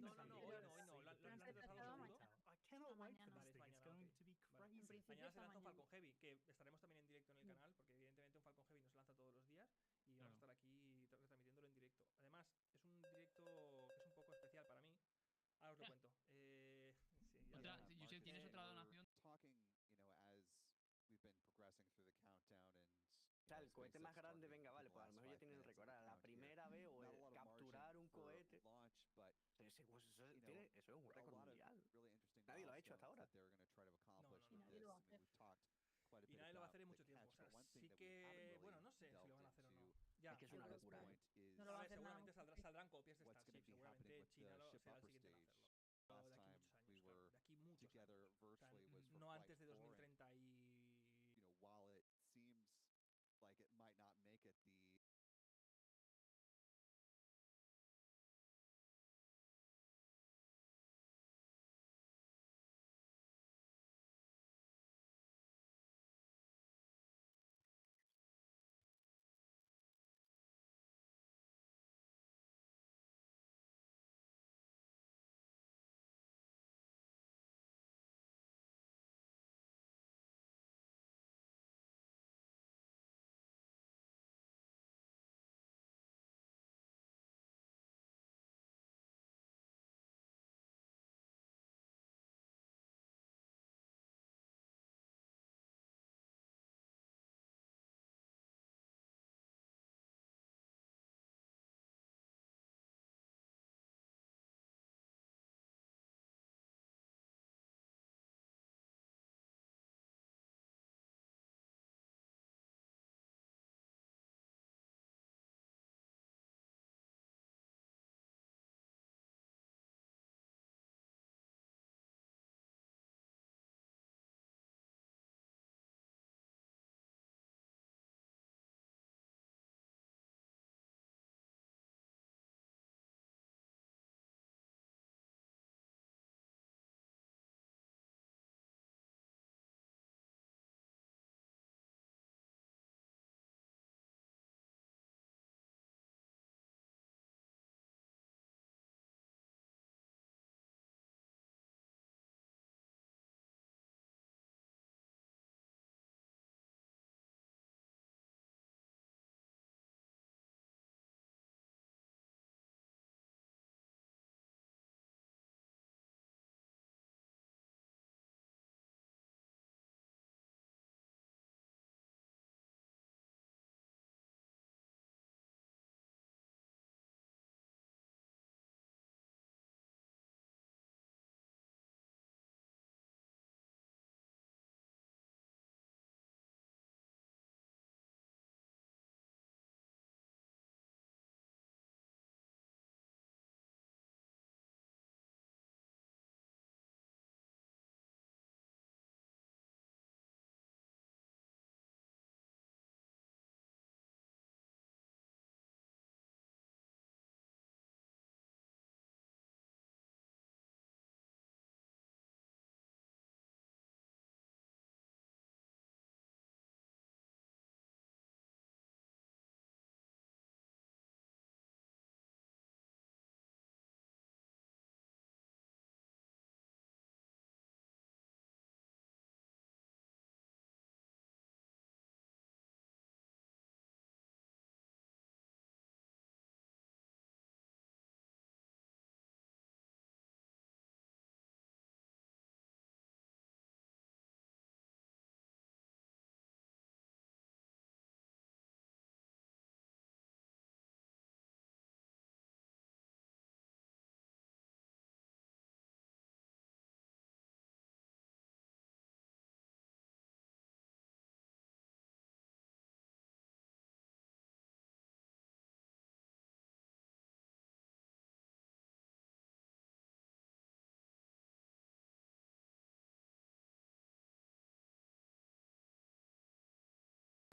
No, No, no, no, no, hoy no, hoy no. Lo han retrasado seguro. I cannot wait for Vale, this es thing. It's mañana, going ok. to be Vale. crazy. En principio Mañana se esta lanza un mañana. Falcon Heavy, que estaremos también en directo en el canal, porque evidentemente un Falcon Heavy no se lanza todos los días y vamos a estar aquí retransmitiéndolo en directo. Además, es un directo que es un poco especial para mí. Ahora os lo cuento. Sí, ya Otra, sabes. Josep, ¿tienes otra donación? O sea, el cohete más grande, venga, vale, pues a lo mejor ya tienen el récord. Ahora, la primera vez o capturar un cohete. Eso es un récord mundial. Nadie lo ha hecho hasta ahora. Y nadie lo va a hacer. Y nadie lo va a hacer en mucho tiempo. O sea, sí que. Bueno, no sé si lo van a hacer o no. Ya, Es que es una locura. No lo va a hacer seguramente nada. saldrán copias de Starship. Seguramente China será el siguiente en hacerlo. De aquí muchos años, claro. De aquí muchos años. O sea, no antes de 2030 y.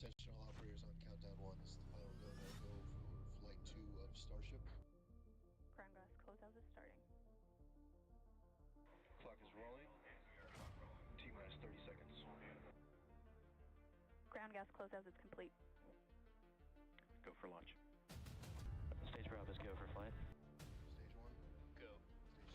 Attention all operators on countdown one. This is the final go for flight 2 of Starship. Ground gas closeout is starting. Clock is rolling. T-minus 30 seconds. Ground gas closeout is complete. Go for launch. Stage Bravo is go for flight. Stage 1. Go. Stage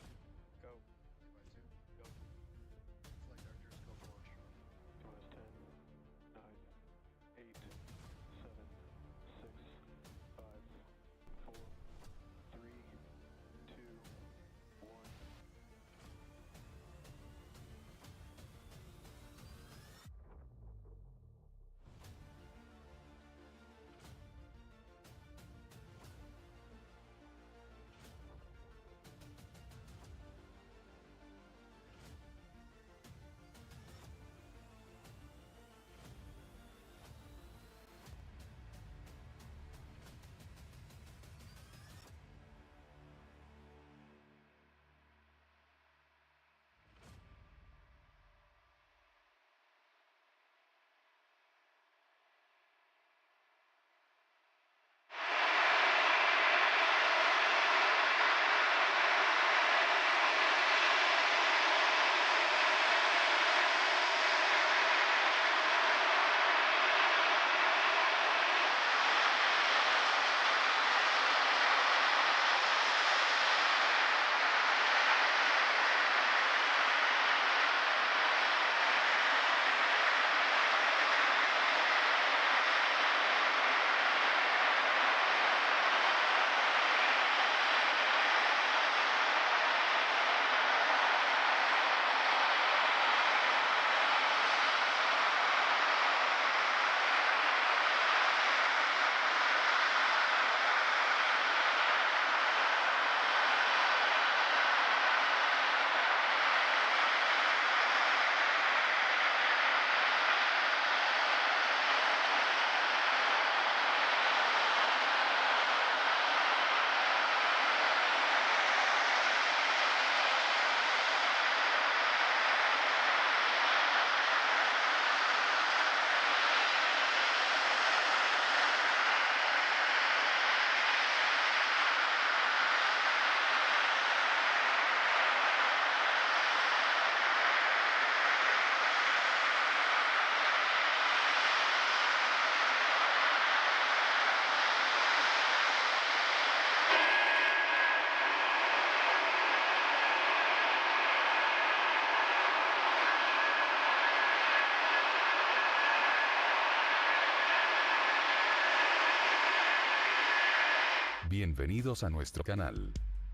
Bienvenidos a nuestro canal.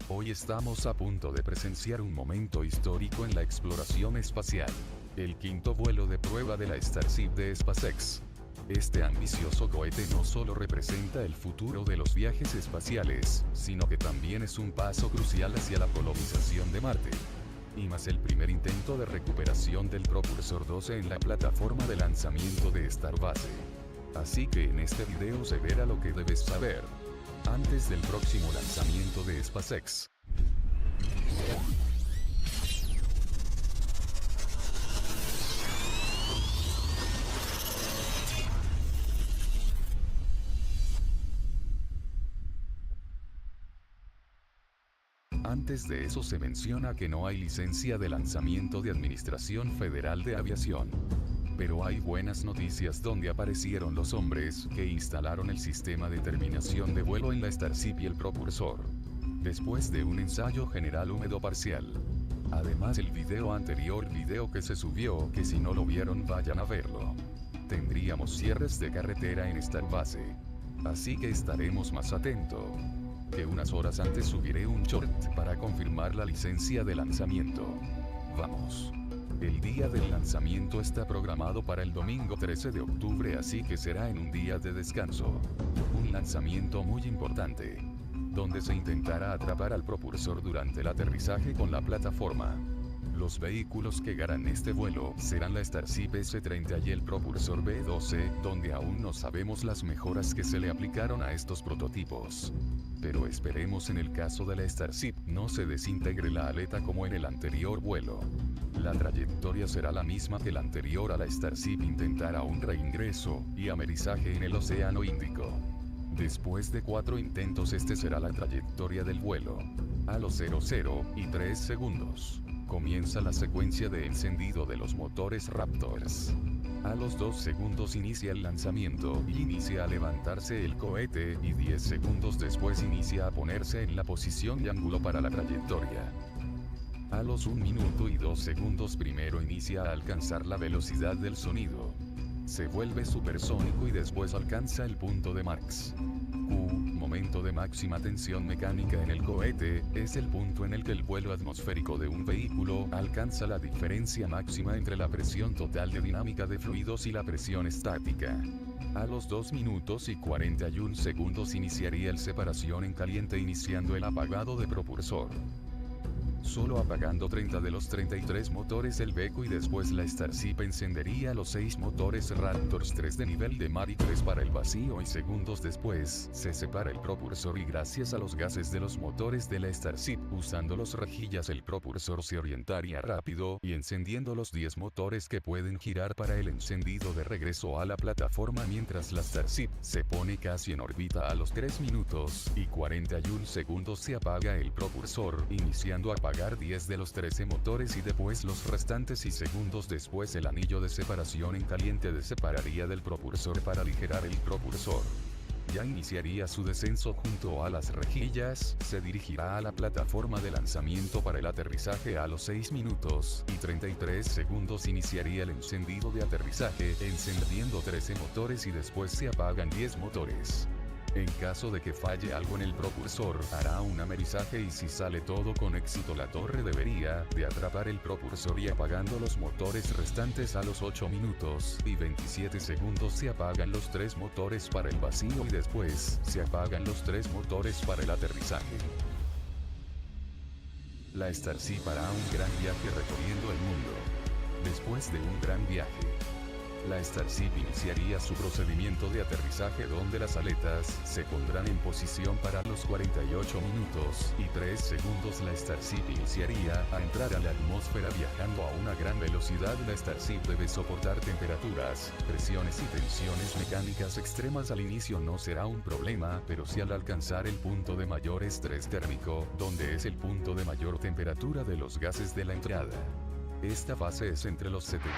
Hoy estamos a punto de presenciar un momento histórico en la exploración espacial. El quinto vuelo de prueba de la Starship de SpaceX. Este ambicioso cohete no solo representa el futuro de los viajes espaciales, sino que también es un paso crucial hacia la colonización de Marte. Y más el primer intento de recuperación del propulsor 12 en la plataforma de lanzamiento de Starbase. Así que en este video se verá lo que debes saber antes del próximo lanzamiento de SpaceX. Antes de eso se menciona que no hay licencia de lanzamiento de Administración Federal de Aviación. Pero hay buenas noticias donde aparecieron los hombres que instalaron el sistema de terminación de vuelo en la Starship y el propulsor. Después de un ensayo general húmedo parcial. Además el video anterior que se subió, que si no lo vieron vayan a verlo. Tendríamos cierres de carretera en Starbase. Así que estaremos más atentos. Que unas horas antes subiré un short para confirmar la licencia de lanzamiento. Vamos. El día del lanzamiento está programado para el domingo 13 de octubre, así que será en un día de descanso. Un lanzamiento muy importante, donde se intentará atrapar al propulsor durante el aterrizaje con la plataforma. Los vehículos que harán este vuelo serán la Starship S-30 y el propulsor B-12, donde aún no sabemos las mejoras que se le aplicaron a estos prototipos. Pero esperemos en el caso de la Starship no se desintegre la aleta como en el anterior vuelo. La trayectoria será la misma que la anterior a la Starship intentará un reingreso y amerizaje en el Océano Índico. Después de 4 intentos este será la trayectoria del vuelo. A los 00 y 3 segundos. Comienza la secuencia de encendido de los motores Raptors. A los 2 segundos inicia el lanzamiento y inicia a levantarse el cohete y 10 segundos después inicia a ponerse en la posición y ángulo para la trayectoria. A los 1 minuto y 2 segundos primero inicia a alcanzar la velocidad del sonido. Se vuelve supersónico y después alcanza el punto de Max. Momento de máxima tensión mecánica en el cohete, es el punto en el que el vuelo atmosférico de un vehículo alcanza la diferencia máxima entre la presión total de dinámica de fluidos y la presión estática. A los 2 minutos y 41 segundos iniciaría el separación en caliente iniciando el apagado de propulsor. Solo apagando 30 de los 33 motores del Beco y después la Starship encendería los 6 motores Raptors 3 de nivel de mar y 3 para el vacío y segundos después se separa el propulsor y gracias a los gases de los motores de la Starship usando los rejillas el propulsor se orientaría rápido y encendiendo los 10 motores que pueden girar para el encendido de regreso a la plataforma mientras la Starship se pone casi en órbita a los 3 minutos y 41 segundos se apaga el propulsor iniciando a apagar 10 de los 13 motores y después los restantes y segundos después el anillo de separación en caliente separaría del propulsor para aligerar el propulsor. Ya iniciaría su descenso junto a las rejillas, se dirigirá a la plataforma de lanzamiento para el aterrizaje a los 6 minutos y 33 segundos iniciaría el encendido de aterrizaje encendiendo 13 motores y después se apagan 10 motores. En caso de que falle algo en el propulsor, hará un amerizaje y si sale todo con éxito la torre debería de atrapar el propulsor y apagando los motores restantes a los 8 minutos y 27 segundos se apagan los 3 motores para el vacío y después se apagan los 3 motores para el aterrizaje. La Starship hará un gran viaje recorriendo el mundo. Después de un gran viaje, la Starship iniciaría su procedimiento de aterrizaje donde las aletas se pondrán en posición para los 48 minutos y 3 segundos la Starship iniciaría a entrar a la atmósfera viajando a una gran velocidad. La Starship debe soportar temperaturas, presiones y tensiones mecánicas extremas al inicio no será un problema, pero sí al alcanzar el punto de mayor estrés térmico, donde es el punto de mayor temperatura de los gases de la entrada. Esta fase es entre los 70.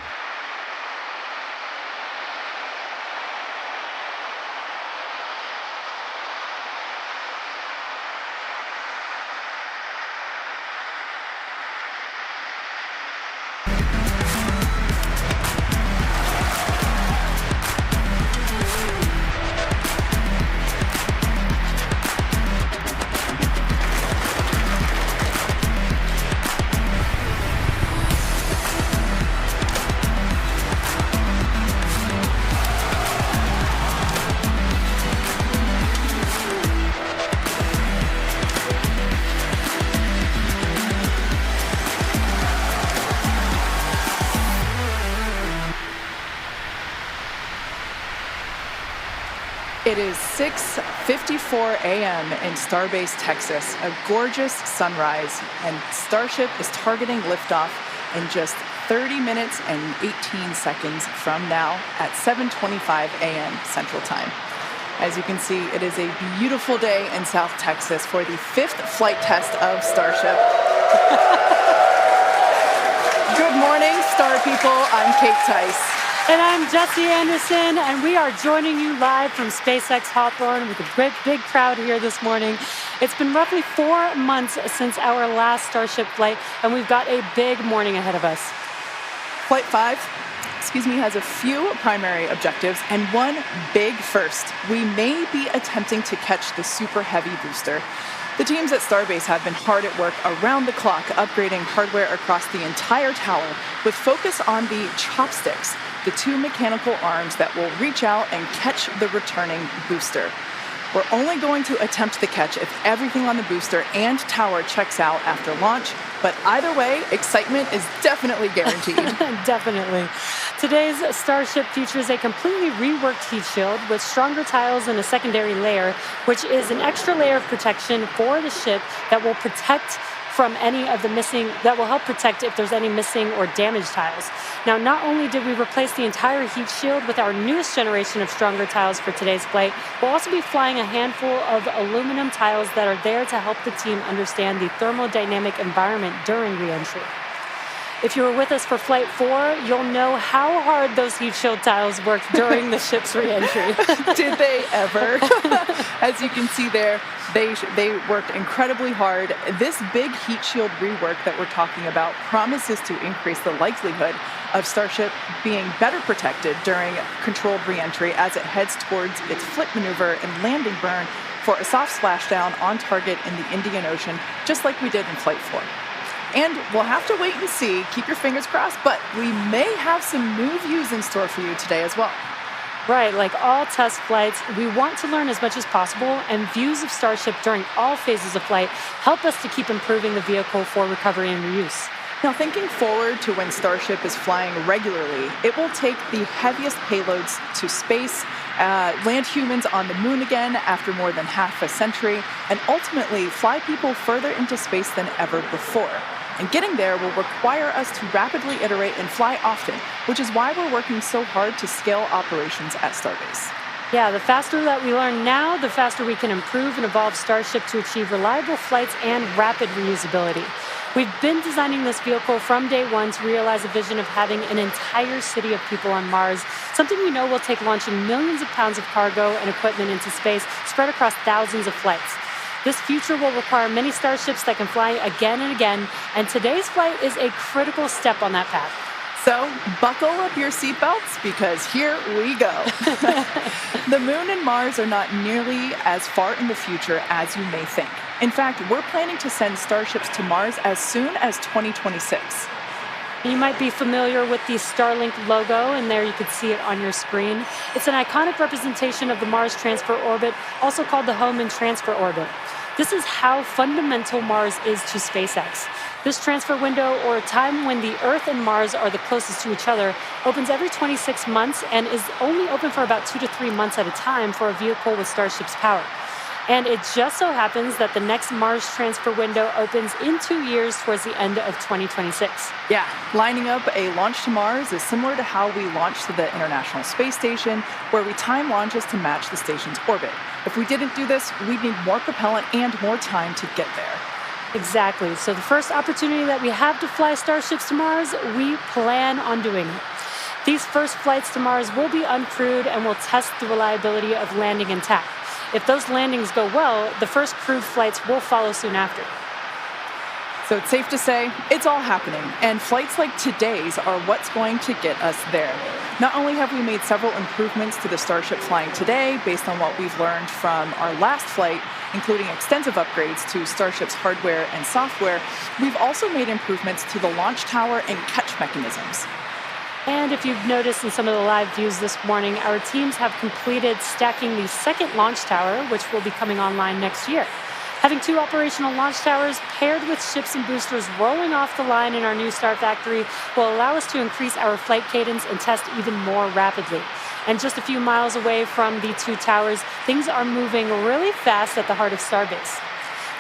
It is 6:54 a.m. in Starbase, Texas, a gorgeous sunrise, and Starship is targeting liftoff in just 30 minutes and 18 seconds from now at 7:25 a.m. Central Time. As you can see, it is a beautiful day in South Texas for the 5th flight test of Starship. Good morning, Star people. I'm Kate Tice. And I'm Jesse Anderson, and we are joining you live from SpaceX Hawthorne with a great big crowd here this morning. It's been roughly 4 months since our last Starship flight, and we've got a big morning ahead of us. Flight 5, has a few primary objectives and one big first. We may be attempting to catch the Super Heavy booster. The teams at Starbase have been hard at work around the clock upgrading hardware across the entire tower with focus on the chopsticks, the 2 mechanical arms that will reach out and catch the returning booster. We're only going to attempt the catch if everything on the booster and tower checks out after launch, but either way, excitement is definitely guaranteed. Definitely. Today's Starship features a completely reworked heat shield with stronger tiles and a secondary layer, which is an extra layer of protection for the ship that will protect from any of the missing, that will help protect if there's any missing or damaged tiles. Now, not only did we replace the entire heat shield with our newest generation of stronger tiles for today's flight, we'll also be flying a handful of aluminum tiles that are there to help the team understand the thermodynamic environment during re-entry. If you were with us for Flight 4, you'll know how hard those heat shield tiles worked during the ship's re-entry. Did they ever? As you can see there, they worked incredibly hard. This big heat shield rework that we're talking about promises to increase the likelihood of Starship being better protected during controlled re-entry as it heads towards its flip maneuver and landing burn for a soft splashdown on target in the Indian Ocean, just like we did in Flight 4. And we'll have to wait and see, keep your fingers crossed, but we may have some new views in store for you today as well. Right, like all test flights, we want to learn as much as possible, and views of Starship during all phases of flight help us to keep improving the vehicle for recovery and reuse. Now, thinking forward to when Starship is flying regularly, it will take the heaviest payloads to space, land humans on the moon again after more than half a century, and ultimately fly people further into space than ever before. And getting there will require us to rapidly iterate and fly often, which is why we're working so hard to scale operations at Starbase. Yeah, the faster that we learn now, the faster we can improve and evolve Starship to achieve reliable flights and rapid reusability. We've been designing this vehicle from day one to realize a vision of having an entire city of people on Mars, something we know will take launching millions of pounds of cargo and equipment into space spread across thousands of flights. This future will require many Starships that can fly again and again, and today's flight is a critical step on that path. So buckle up your seatbelts because here we go. The moon and Mars are not nearly as far in the future as you may think. In fact, we're planning to send Starships to Mars as soon as 2026. You might be familiar with the Starlink logo, and there you can see it on your screen. It's an iconic representation of the Mars Transfer Orbit, also called the Home and Transfer Orbit. This is how fundamental Mars is to SpaceX. This transfer window, or a time when the Earth and Mars are the closest to each other, opens every 26 months and is only open for about 2 to 3 months at a time for a vehicle with Starship's power. And it just so happens that the next Mars transfer window opens in 2 years towards the end of 2026. Yeah, lining up a launch to Mars is similar to how we launched to the International Space Station, where we time launches to match the station's orbit. If we didn't do this, we'd need more propellant and more time to get there. Exactly. So the first opportunity that we have to fly Starships to Mars, we plan on doing it. These first flights to Mars will be uncrewed and will test the reliability of landing intact. If those landings go well, the first crewed flights will follow soon after. So it's safe to say it's all happening, and flights like today's are what's going to get us there. Not only have we made several improvements to the Starship flying today based on what we've learned from our last flight, including extensive upgrades to Starship's hardware and software, we've also made improvements to the launch tower and catch mechanisms. And if you've noticed in some of the live views this morning, our teams have completed stacking the second launch tower, which will be coming online next year. Having 2 operational launch towers paired with ships and boosters rolling off the line in our new Star Factory will allow us to increase our flight cadence and test even more rapidly. And just a few miles away from the 2 towers, things are moving really fast at the heart of Starbase.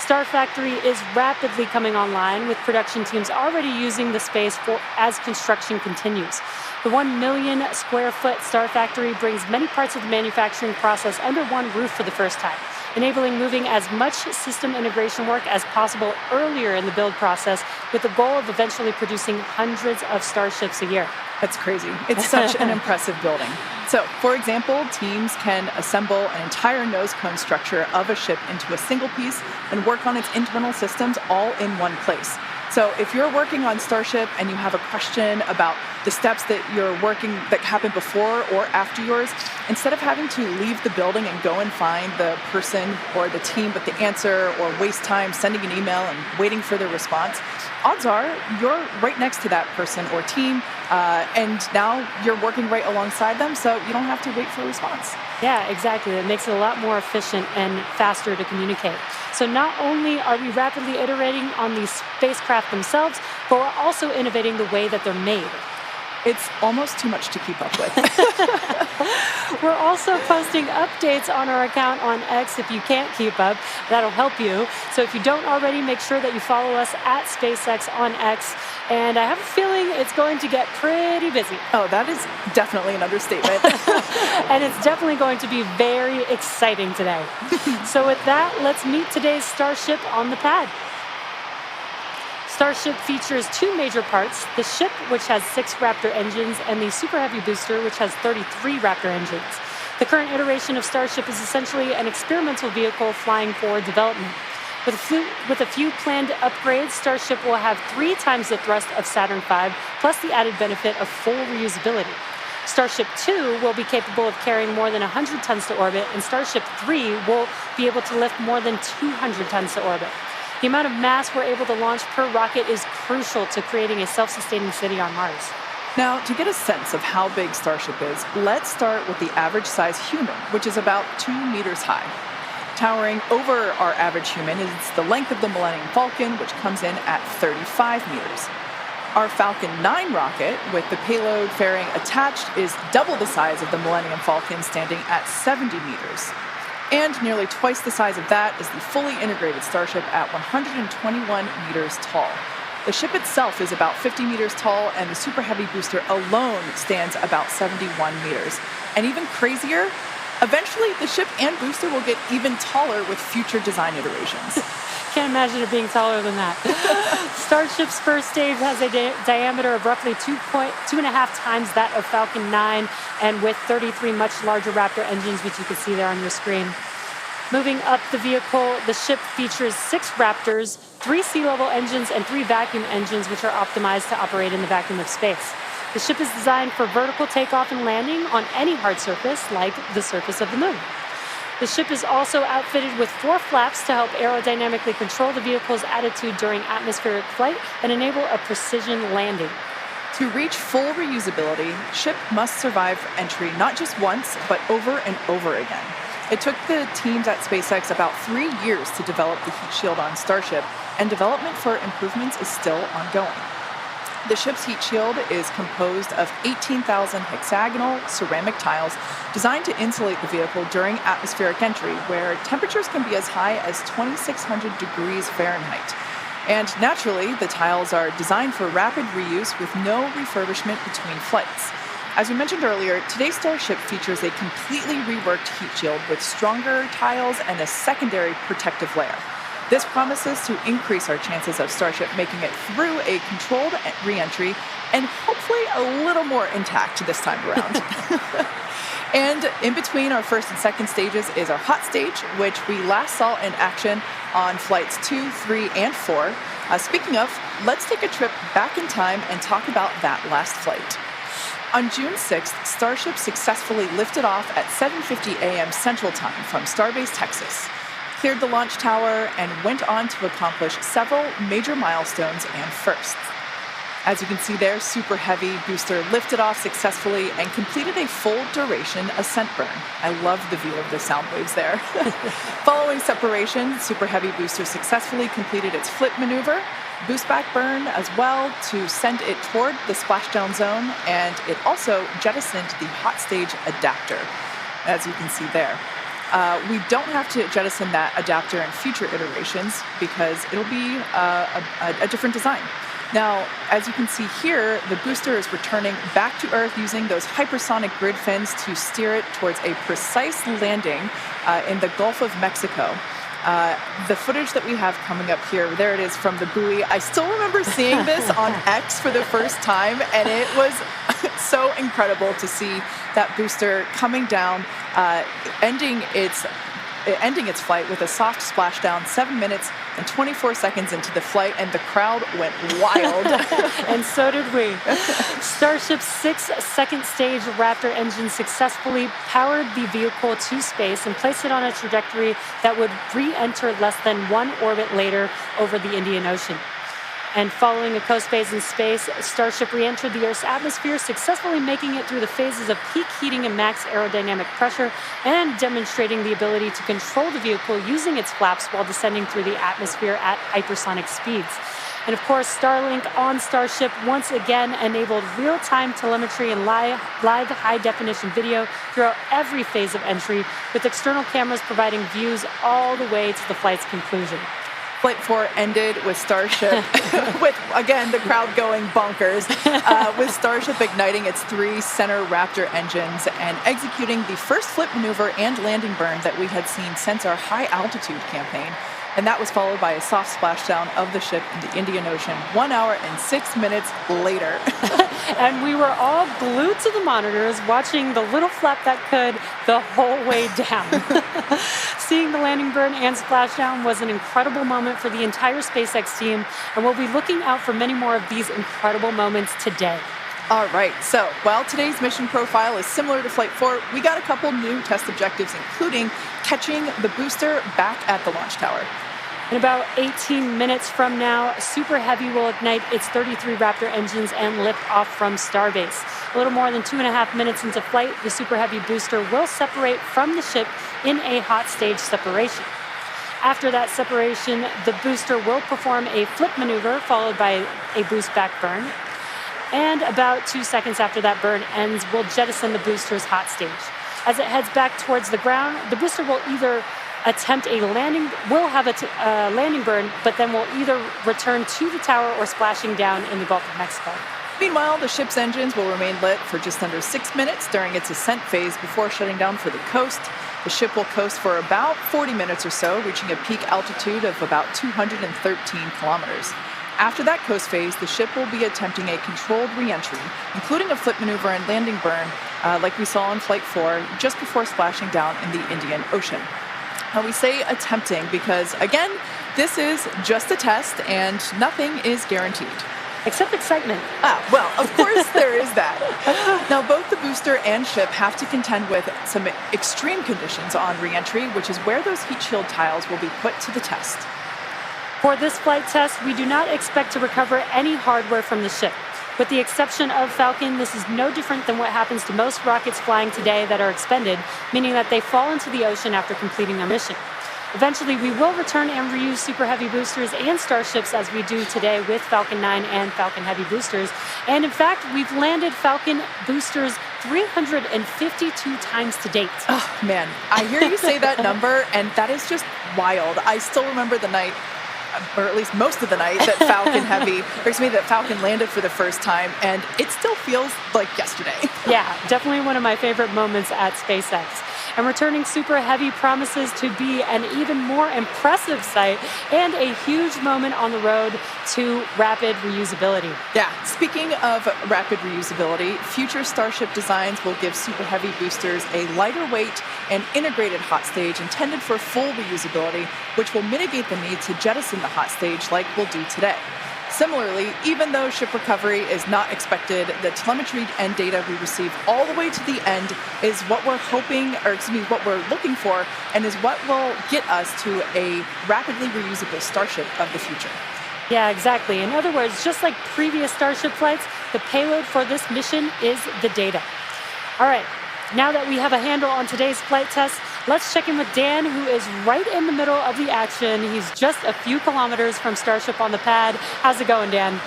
Star Factory is rapidly coming online, with production teams already using the space as construction continues. The 1 million square foot Star Factory brings many parts of the manufacturing process under one roof for the first time, enabling moving as much system integration work as possible earlier in the build process, with the goal of eventually producing hundreds of Starships a year. That's crazy. It's such an impressive building. So, for example, teams can assemble an entire nose cone structure of a ship into a single piece and work on its internal systems all in one place. So if you're working on Starship and you have a question about the steps that you're working that happen before or after yours, instead of having to leave the building and go and find the person or the team with the answer, or waste time sending an email and waiting for their response, odds are you're right next to that person or team, and now you're working right alongside them, so you don't have to wait for a response. Yeah, exactly. It makes it a lot more efficient and faster to communicate. So not only are we rapidly iterating on these spacecraft themselves, but we're also innovating the way that they're made. It's almost too much to keep up with. We're also posting updates on our account on X. If you can't keep up, that'll help you. So if you don't already, make sure that you follow us at SpaceX on X. And I have a feeling it's going to get pretty busy. Oh, that is definitely an understatement. And it's definitely going to be very exciting today. So with that, let's meet today's Starship on the pad. Starship features 2 major parts: the ship, which has 6 Raptor engines, and the Super Heavy booster, which has 33 Raptor engines. The current iteration of Starship is essentially an experimental vehicle flying for development. With a few planned upgrades, Starship will have 3 times the thrust of Saturn V, plus the added benefit of full reusability. Starship 2 will be capable of carrying more than 100 tons to orbit, and Starship 3 will be able to lift more than 200 tons to orbit. The amount of mass we're able to launch per rocket is crucial to creating a self-sustaining city on Mars. Now, to get a sense of how big Starship is, let's start with the average size human, which is about 2 meters high. Towering over our average human is the length of the Millennium Falcon, which comes in at 35 meters. Our Falcon 9 rocket, with the payload fairing attached, is double the size of the Millennium Falcon, standing at 70 meters. And nearly twice the size of that is the fully integrated Starship at 121 meters tall. The ship itself is about 50 meters tall, and the Super Heavy booster alone stands about 71 meters. And even crazier, eventually the ship and booster will get even taller with future design iterations. Can't imagine it being taller than that. Starship's first stage has a diameter of roughly 2.5 times that of Falcon 9, and with 33 much larger Raptor engines, which you can see there on your screen. Moving up the vehicle, the ship features 6 Raptors, 3 sea-level engines, and 3 vacuum engines, which are optimized to operate in the vacuum of space. The ship is designed for vertical takeoff and landing on any hard surface, like the surface of the moon. The ship is also outfitted with 4 flaps to help aerodynamically control the vehicle's attitude during atmospheric flight and enable a precision landing. To reach full reusability, ship must survive entry not just once, but over and over again. It took the teams at SpaceX about 3 years to develop the heat shield on Starship, and development for improvements is still ongoing. The ship's heat shield is composed of 18,000 hexagonal ceramic tiles designed to insulate the vehicle during atmospheric entry, where temperatures can be as high as 2,600 degrees Fahrenheit. And naturally, the tiles are designed for rapid reuse with no refurbishment between flights. As we mentioned earlier, today's Starship features a completely reworked heat shield with stronger tiles and a secondary protective layer. This promises to increase our chances of Starship making it through a controlled re-entry, and hopefully a little more intact this time around. And in between our first and second stages is our hot stage, which we last saw in action on flights 2, 3, and 4. Speaking of, let's take a trip back in time and talk about that last flight. On June 6th, Starship successfully lifted off at 7:50 a.m. Central Time from Starbase, Texas, cleared the launch tower, and went on to accomplish several major milestones and firsts. As you can see there, Super Heavy booster lifted off successfully and completed a full duration ascent burn. I love the view of the sound waves there. Following separation, Super Heavy booster successfully completed its flip maneuver, boost back burn as well to send it toward the splashdown zone, and it also jettisoned the hot stage adapter, as you can see there. We don't have to jettison that adapter in future iterations because it'll be a different design. Now, as you can see here, the booster is returning back to Earth using those hypersonic grid fins to steer it towards a precise landing in the Gulf of Mexico. The footage that we have coming up here, there it is from the buoy. I still remember seeing this on X for the first time, and it was so incredible to see that booster coming down, ending its flight with a soft splashdown 7 minutes and 24 seconds into the flight, and the crowd went wild. And so did we. Starship's 6 second-stage Raptor engine successfully powered the vehicle to space and placed it on a trajectory that would re-enter less than 1 orbit later over the Indian Ocean. And following a coast phase in space, Starship re-entered the Earth's atmosphere, successfully making it through the phases of peak heating and max aerodynamic pressure, and demonstrating the ability to control the vehicle using its flaps while descending through the atmosphere at hypersonic speeds. And of course, Starlink on Starship once again enabled real-time telemetry and live high-definition video throughout every phase of entry, with external cameras providing views all the way to the flight's conclusion. Flight 4 ended with Starship, with, again, the crowd going bonkers, with Starship igniting its 3 center Raptor engines and executing the first flip maneuver and landing burn that we had seen since our high-altitude campaign. And that was followed by a soft splashdown of the ship in the Indian Ocean 1 hour and 6 minutes later. And we were all glued to the monitors, watching the little flap that could the whole way down. Seeing the landing burn and splashdown was an incredible moment for the entire SpaceX team, and we'll be looking out for many more of these incredible moments today. All right, so while today's mission profile is similar to Flight 4, we got a couple new test objectives, including catching the booster back at the launch tower. In about 18 minutes from now, Super Heavy will ignite its 33 Raptor engines and lift off from Starbase. A little more than 2.5 minutes into flight, the Super Heavy booster will separate from the ship in a hot stage separation. After that separation, the booster will perform a flip maneuver followed by a boost back burn. And about 2 seconds after that burn ends, we'll jettison the booster's hot stage. As it heads back towards the ground, the booster will either attempt a landing, will have a landing burn, but then will either return to the tower or splashing down in the Gulf of Mexico. Meanwhile, the ship's engines will remain lit for just under 6 minutes during its ascent phase before shutting down for the coast. The ship will coast for about 40 minutes or so, reaching a peak altitude of about 213 kilometers. After that coast phase, the ship will be attempting a controlled re-entry, including a flip maneuver and landing burn, like we saw on Flight 4, just before splashing down in the Indian Ocean. Now, we say attempting because, again, this is just a test and nothing is guaranteed. Except excitement. Well, of course there is that. Now, both the booster and ship have to contend with some extreme conditions on re-entry, which is where those heat shield tiles will be put to the test. For this flight test, we do not expect to recover any hardware from the ship. With the exception of Falcon, this is no different than what happens to most rockets flying today that are expended, meaning that they fall into the ocean after completing their mission. Eventually, we will return and reuse Super Heavy boosters and Starships as we do today with Falcon 9 and Falcon Heavy boosters. And in fact, we've landed Falcon boosters 352 times to date. Oh, man, I hear you say that number, and that is just wild. I still remember the night, or at least most of the night, that that Falcon landed for the first time, and it still feels like yesterday. Yeah, definitely one of my favorite moments at SpaceX. And returning Super Heavy promises to be an even more impressive sight and a huge moment on the road to rapid reusability. Yeah, speaking of rapid reusability, future Starship designs will give Super Heavy boosters a lighter weight and integrated hot stage intended for full reusability, which will mitigate the need to jettison the hot stage like we'll do today. Similarly, even though ship recovery is not expected, the telemetry and data we receive all the way to the end is what we're what we're looking for, and is what will get us to a rapidly reusable Starship of the future. Yeah, exactly. In other words, just like previous Starship flights, the payload for this mission is the data. All right, now that we have a handle on today's flight test, let's check in with Dan, who is right in the middle of the action. He's just a few kilometers from Starship on the pad. How's it going, Dan?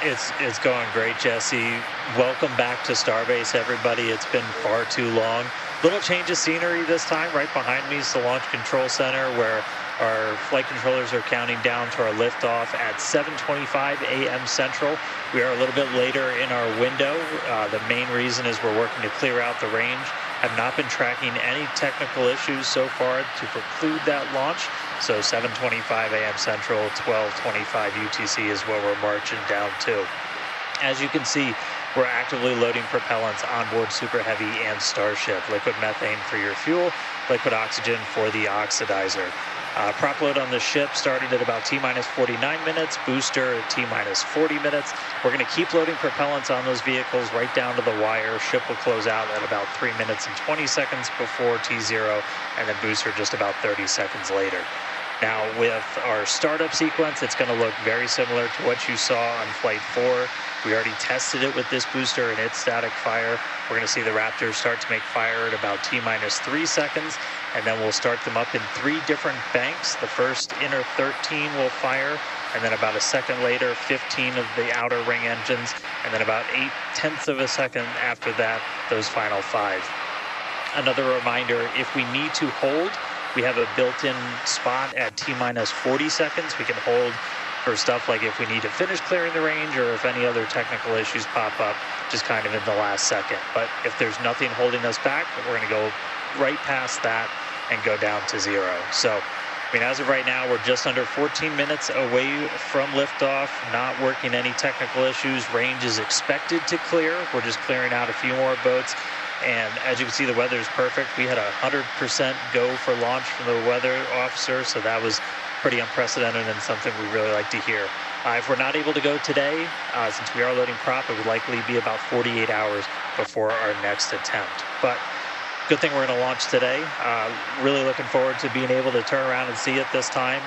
It's going great, Jesse. Welcome back to Starbase, everybody. It's been far too long. Little change of scenery this time. Right behind me is the Launch Control Center, where our flight controllers are counting down to our liftoff at 7:25 a.m. Central. We are a little bit later in our window. The main reason is we're working to clear out the range. Have not been tracking any technical issues so far to preclude that launch. So 7:25 a.m. Central, 12:25 UTC is what we're marching down to. As you can see, we're actively loading propellants on board Super Heavy and Starship. Liquid methane for your fuel, liquid oxygen for the oxidizer. Prop load on the ship started at about T-minus 49 minutes, booster at T-minus 40 minutes. We're going to keep loading propellants on those vehicles right down to the wire. Ship will close out at about 3 minutes and 20 seconds before T0, and then booster just about 30 seconds later. Now, with our startup sequence, it's going to look very similar to what you saw on Flight 4. We already tested it with this booster and its static fire. We're going to see the Raptors start to make fire at about T-minus 3 seconds, and then we'll start them up in 3 different banks. The first inner 13 will fire, and then about a second later, 15 of the outer ring engines, and then about 0.8 of a second after that, those final 5. Another reminder, if we need to hold, we have a built-in spot at T-minus 40 seconds. We can hold for stuff like if we need to finish clearing the range or if any other technical issues pop up, just kind of in the last second. But if there's nothing holding us back, we're going to go right past that and go down to 0. So, I mean, as of right now, we're just under 14 minutes away from liftoff, not working any technical issues. Range is expected to clear. We're just clearing out a few more boats. And as you can see, the weather is perfect. We had 100% go for launch from the weather officer, so that was pretty unprecedented and something we really like to hear. If we're not able to go today, since we are loading prop, it would likely be about 48 hours before our next attempt. But good thing we're going to launch today. Really looking forward to being able to turn around and see it this time.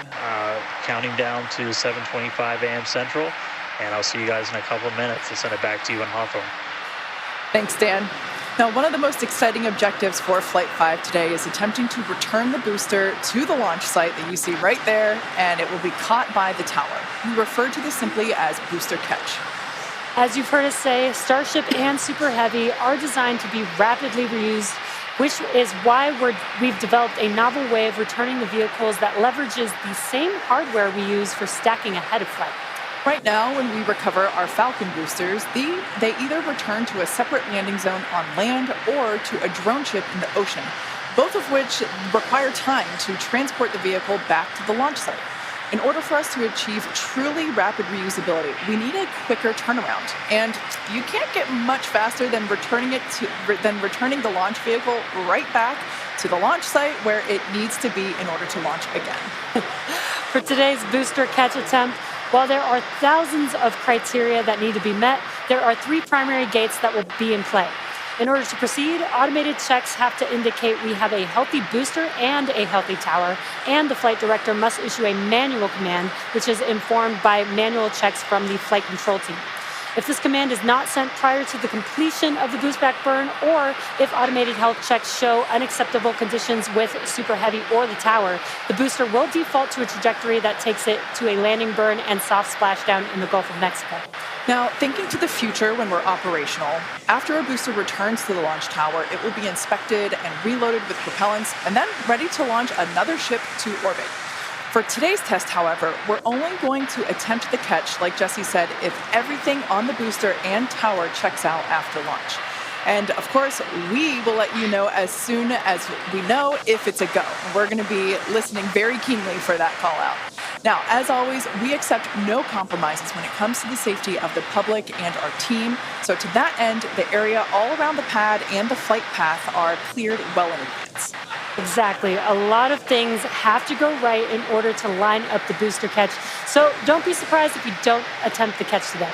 Counting down to 7:25 a.m. Central, and I'll see you guys in a couple of minutes. I'll send it back to you in Hawthorne. Thanks, Dan. Now, one of the most exciting objectives for Flight 5 today is attempting to return the booster to the launch site that you see right there, and it will be caught by the tower. We refer to this simply as booster catch. As you've heard us say, Starship and Super Heavy are designed to be rapidly reused, which is why we've developed a novel way of returning the vehicles that leverages the same hardware we use for stacking ahead of flight. Right now, when we recover our Falcon boosters, they either return to a separate landing zone on land or to a drone ship in the ocean, both of which require time to transport the vehicle back to the launch site. In order for us to achieve truly rapid reusability, we need a quicker turnaround, and you can't get much faster than returning the launch vehicle right back to the launch site where it needs to be in order to launch again. For today's booster catch attempt, while there are thousands of criteria that need to be met, there are 3 primary gates that will be in play. In order to proceed, automated checks have to indicate we have a healthy booster and a healthy tower, and the flight director must issue a manual command, which is informed by manual checks from the flight control team. If this command is not sent prior to the completion of the boost back burn, or if automated health checks show unacceptable conditions with Super Heavy or the tower, the booster will default to a trajectory that takes it to a landing burn and soft splashdown in the Gulf of Mexico. Now, thinking to the future when we're operational, after a booster returns to the launch tower, it will be inspected and reloaded with propellants, and then ready to launch another ship to orbit. For today's test, however, we're only going to attempt the catch, like Jesse said, if everything on the booster and tower checks out after launch. And of course, we will let you know as soon as we know if it's a go. We're going to be listening very keenly for that call out. Now, as always, we accept no compromises when it comes to the safety of the public and our team. So to that end, the area all around the pad and the flight path are cleared well in advance. Exactly. A lot of things have to go right in order to line up the booster catch. So don't be surprised if you don't attempt the catch today.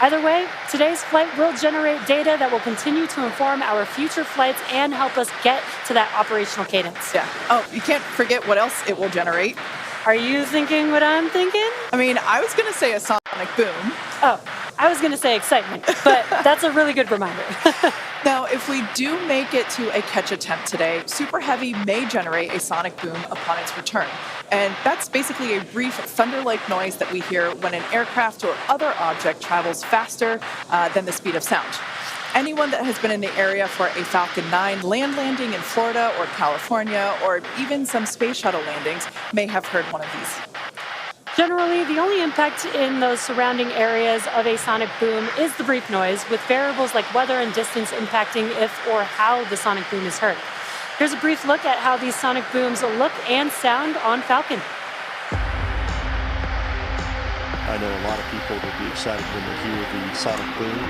Either way, today's flight will generate data that will continue to inform our future flights and help us get to that operational cadence. Yeah. Oh, you can't forget what else it will generate. Are you thinking what I'm thinking? I mean, I was going to say a sonic boom. Oh, I was going to say excitement, but that's a really good reminder. Now, if we do make it to a catch attempt today, Super Heavy may generate a sonic boom upon its return. And that's basically a brief thunder-like noise that we hear when an aircraft or other object travels faster than the speed of sound. Anyone that has been in the area for a Falcon 9 land landing in Florida or California, or even some space shuttle landings, may have heard one of these. Generally, the only impact in those surrounding areas of a sonic boom is the brief noise, with variables like weather and distance impacting if or how the sonic boom is heard. Here's a brief look at how these sonic booms look and sound on Falcon. I know a lot of people will be excited when they hear the sonic boom.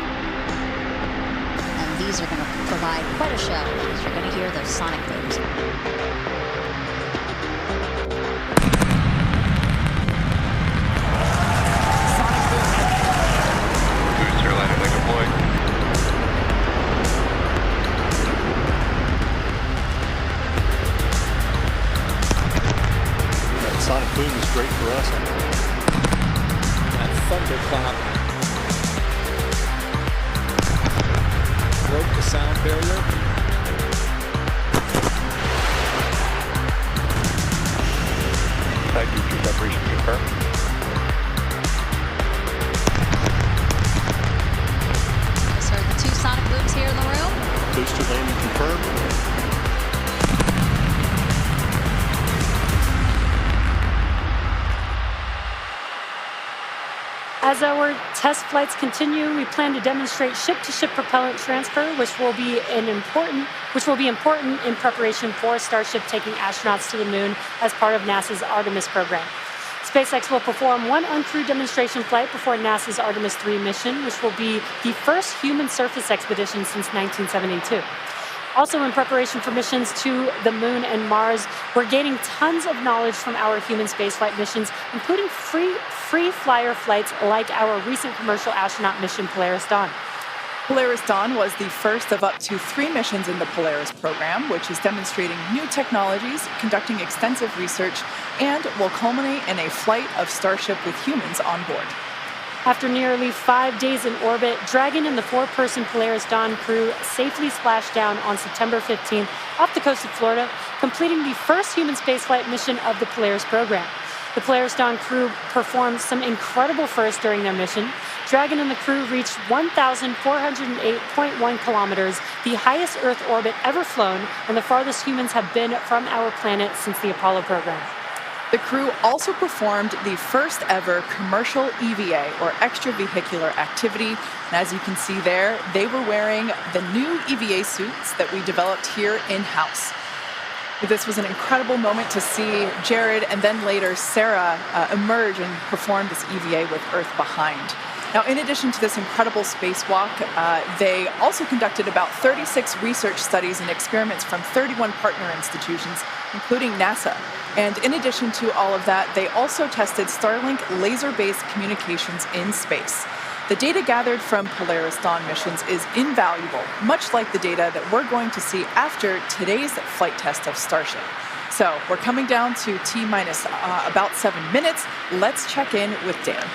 And these are going to provide quite a show because you're going to hear those sonic booms. Sonic boom is great for us. That thunderclap broke the sound barrier. Thank you, preparation confirmed. Just heard the 2 sonic booms here in the room. Booster landing confirmed. As our test flights continue, we plan to demonstrate ship-to-ship propellant transfer, which will be important in preparation for Starship taking astronauts to the moon as part of NASA's Artemis program. SpaceX will perform one uncrewed demonstration flight before NASA's Artemis 3 mission, which will be the first human surface expedition since 1972. Also in preparation for missions to the moon and Mars, we're gaining tons of knowledge from our human spaceflight missions, including free flyer flights like our recent commercial astronaut mission Polaris Dawn. Polaris Dawn was the first of up to 3 missions in the Polaris program, which is demonstrating new technologies, conducting extensive research, and will culminate in a flight of Starship with humans on board. After nearly 5 days in orbit, Dragon and the 4-person Polaris Dawn crew safely splashed down on September 15th off the coast of Florida, completing the first human spaceflight mission of the Polaris program. The Polaris Dawn crew performed some incredible firsts during their mission. Dragon and the crew reached 1,408.1 kilometers, the highest Earth orbit ever flown, and the farthest humans have been from our planet since the Apollo program. The crew also performed the first ever commercial EVA, or extravehicular activity. And as you can see there, they were wearing the new EVA suits that we developed here in-house. This was an incredible moment to see Jared and then later Sarah emerge and perform this EVA with Earth behind. Now, in addition to this incredible spacewalk, they also conducted about 36 research studies and experiments from 31 partner institutions, including NASA. And in addition to all of that, they also tested Starlink laser-based communications in space. The data gathered from Polaris Dawn missions is invaluable, much like the data that we're going to see after today's flight test of Starship. So we're coming down to T-minus about 7 minutes. Let's check in with Dan.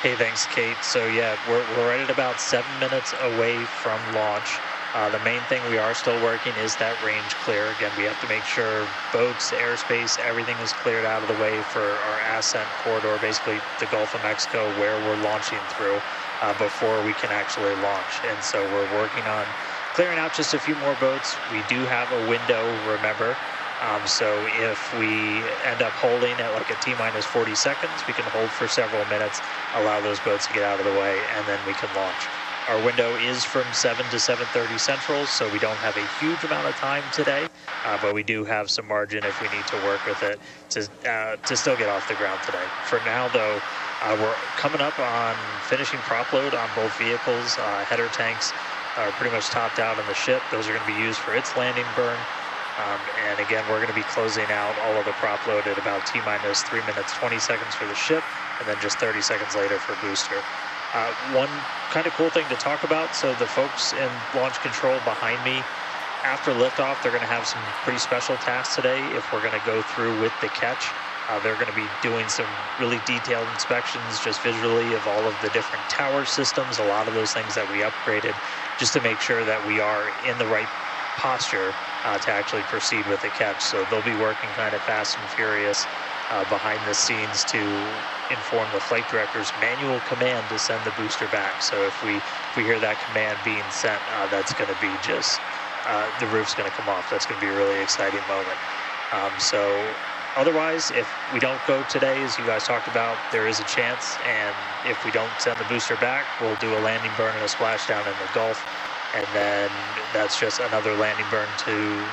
Hey, thanks, Kate. So yeah, we're right at about 7 minutes away from launch. The main thing we are still working is that range clear. Again, we have to make sure boats, airspace, everything is cleared out of the way for our ascent corridor, basically the Gulf of Mexico, where we're launching through before we can actually launch. And so we're working on clearing out just a few more boats. We do have a window, remember. So if we end up holding at like a T-minus 40 seconds, we can hold for several minutes, allow those boats to get out of the way, and then we can launch. Our window is from 7 to 7:30 Central, so we don't have a huge amount of time today, but we do have some margin if we need to work with it to still get off the ground today. For now, though, we're coming up on finishing prop load on both vehicles. Header tanks are pretty much topped out on the ship. Those are going to be used for its landing burn. And again, we're going to be closing out all of the prop load at about T-minus 3 minutes, 20 seconds for the ship, and then just 30 seconds later for booster. One kind of cool thing to talk about, so the folks in launch control behind me, after liftoff, they're going to have some pretty special tasks today if we're going to go through with the catch. They're going to be doing some really detailed inspections just visually of all of the different tower systems, a lot of those things that we upgraded, just to make sure that we are in the right posture to actually proceed with the catch. So they'll be working kind of fast and furious behind the scenes to inform the flight director's manual command to send the booster back. So if we hear that command being sent, that's going to be just, the roof's going to come off. That's going to be a really exciting moment. So otherwise, if we don't go today, as you guys talked about, there is a chance. And if we don't send the booster back, we'll do a landing burn and a splashdown in the Gulf. And then that's just another landing burn to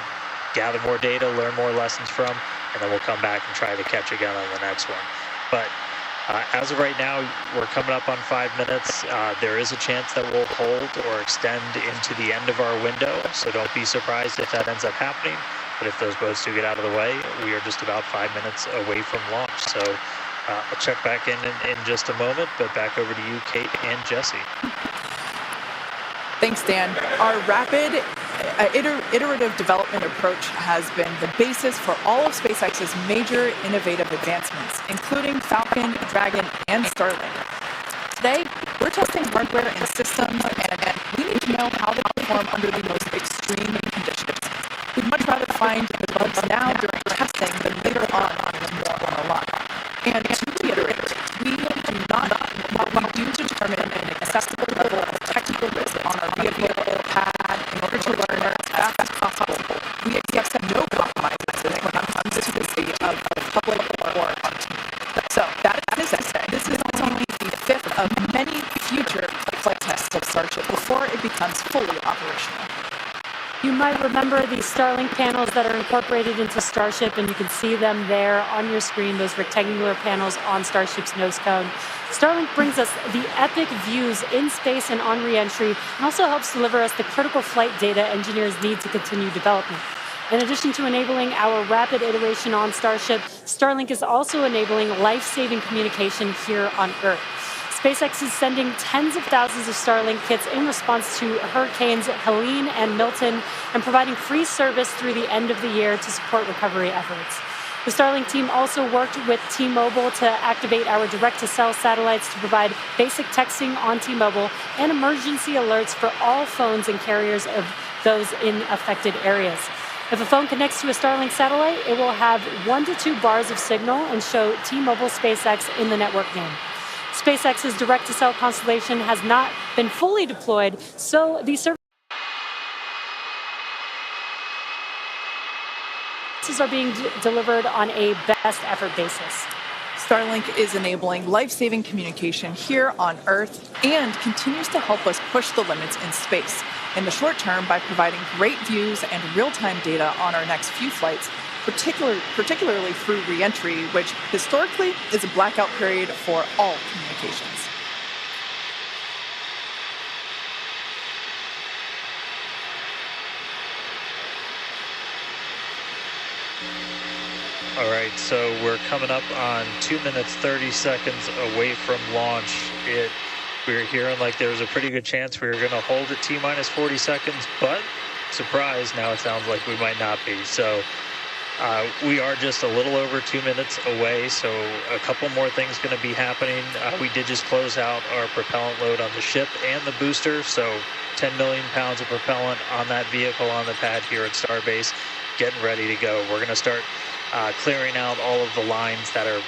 gather more data, learn more lessons from, and then we'll come back and try to catch again on the next one. But as of right now, we're coming up on 5 minutes. There is a chance that we'll hold or extend into the end of our window, so don't be surprised if that ends up happening. But if those boats do get out of the way, we are just about 5 minutes away from launch. So I'll check back in just a moment, but back over to you, Kate and Jesse. Thanks, Dan. Our rapid iterative development approach has been the basis for all of SpaceX's major innovative advancements, including Falcon, Dragon, and Starlink. Today, we're testing hardware and systems, and we need to know how they perform under the most extreme conditions. We'd much rather find the bugs now during testing than later on more on the line. And to reiterate, we do determine an accessible level of technical risk on our vehicle pad in order to learn as fast as possible. We accept no compromises when it comes to the safety of the public or our team. So that is it. This is only the fifth of many future flight tests of Starship before it becomes fully operational. You might remember these Starlink panels that are incorporated into Starship, and you can see them there on your screen, those rectangular panels on Starship's nose cone. Starlink brings us the epic views in space and on re-entry, and also helps deliver us the critical flight data engineers need to continue development. In addition to enabling our rapid iteration on Starship, Starlink is also enabling life-saving communication here on Earth. SpaceX is sending tens of thousands of Starlink kits in response to Hurricanes Helene and Milton, and providing free service through the end of the year to support recovery efforts. The Starlink team also worked with T-Mobile to activate our direct-to-cell satellites to provide basic texting on T-Mobile and emergency alerts for all phones and carriers of those in affected areas. If a phone connects to a Starlink satellite, it will have 1 to 2 bars of signal and show T-Mobile SpaceX in the network name. SpaceX's direct-to-cell constellation has not been fully deployed, so these services are being delivered on a best effort basis. Starlink is enabling life-saving communication here on Earth and continues to help us push the limits in space. In the short term, by providing great views and real-time data on our next few flights, particularly through re-entry, which historically is a blackout period for all communications. All right, so we're coming up on 2 minutes, 30 seconds away from launch. We're hearing like there was a pretty good chance we were going to hold at T-minus 40 seconds, but surprise, now it sounds like we might not be. So we are just a little over 2 minutes away, so a couple more things going to be happening. We did just close out our propellant load on the ship and the booster, so 10 million pounds of propellant on that vehicle on the pad here at Starbase, getting ready to go. We're going to start clearing out all of the lines that are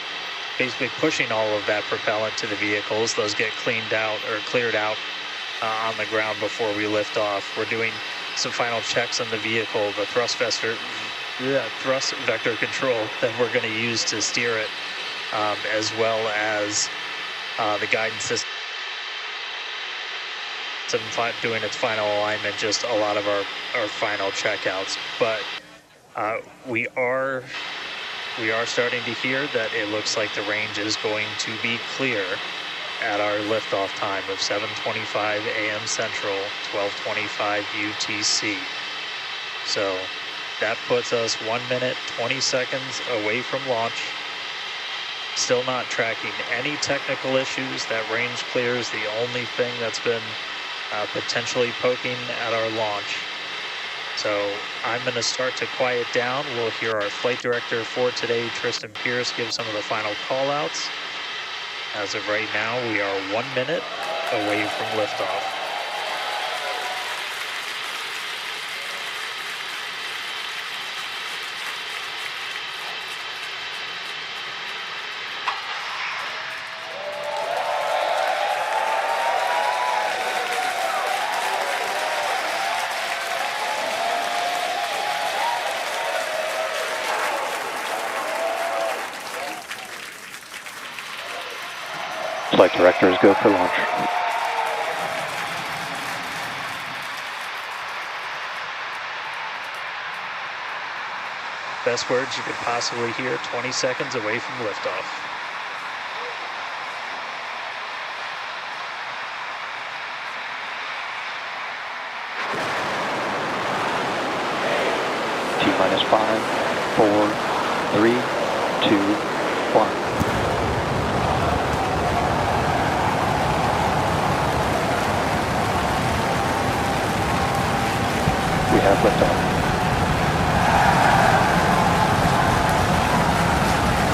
basically pushing all of that propellant to the vehicles. Those get cleaned out or cleared out on the ground before we lift off. We're doing some final checks on the vehicle, the thrust vector control that we're going to use to steer it, as well as the guidance system doing its final alignment, just a lot of our final checkouts. But we are starting to hear that it looks like the range is going to be clear at our liftoff time of 7:25 a.m. Central, 12:25 UTC. So that puts us 1 minute, 20 seconds away from launch. Still not tracking any technical issues. That range clear is the only thing that's been potentially poking at our launch. So I'm going to start to quiet down. We'll hear our flight director for today, Tristan Pierce, give some of the final call-outs. As of right now, we are 1 minute away from liftoff. Flight directors go for launch. Best words you could possibly hear, 20 seconds away from liftoff. T-minus 5, 4, 3, 2, 1. We have liftoff.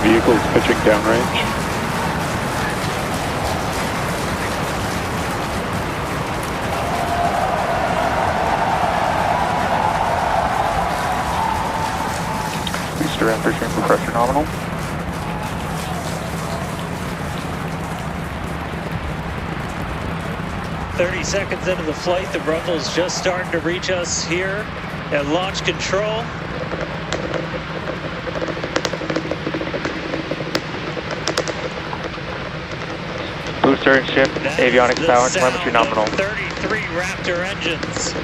Vehicles pitching downrange. Booster after chamber pressure nominal. Seconds into the flight, the rumble's just starting to reach us here at launch control. Booster and ship, avionics power, telemetry nominal. 33 Raptor engines.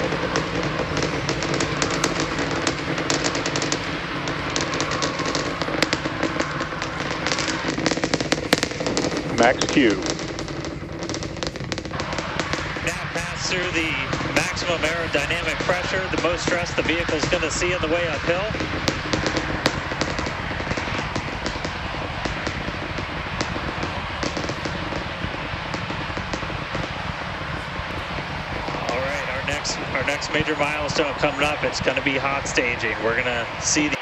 Max Q. Through the maximum aerodynamic pressure, the most stress the vehicle's going to see on the way uphill. All right, our next major milestone coming up, it's going to be hot staging. We're going to see the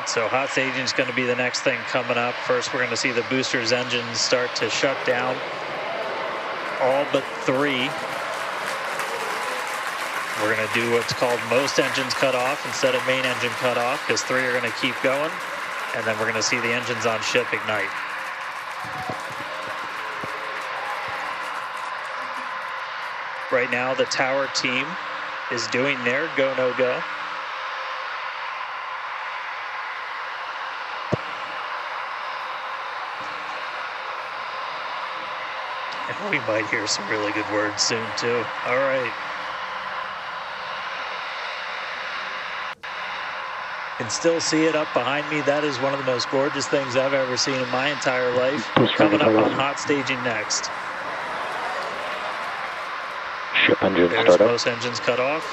So hot staging is going to be the next thing coming up. First, we're going to see the booster's engines start to shut down. All but 3. We're going to do what's called most engines cut off instead of main engine cut off, because 3 are going to keep going. And then we're going to see the engines on ship ignite. Right now, the tower team is doing their go, no go. We might hear some really good words soon, too. All right. Can still see it up behind me. That is one of the most gorgeous things I've ever seen in my entire life. Coming up on hot staging next. Ship engine There's startup. most engines cut off.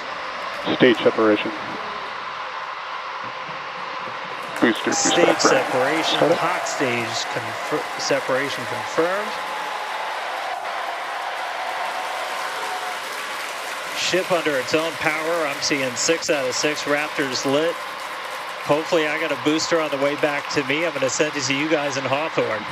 Stage separation. Booster stage separation. Hot stage separation confirmed. Ship under its own power. I'm seeing 6 out of 6 Raptors lit. Hopefully I got a booster on the way back to me. I'm going to send it to you guys in Hawthorne.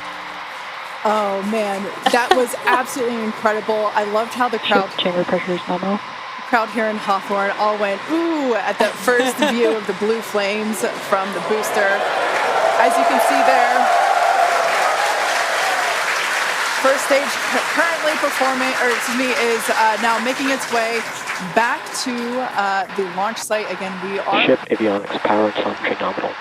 Oh man, that was absolutely incredible. I loved how the crowd chamber pressure is nominal. Crowd here in Hawthorne all went ooh at that first view of the blue flames from the booster. As you can see there, first stage currently performing, or excuse me, is now making its way back to the launch site. Again, we are ship avionics power and telemetry nominal.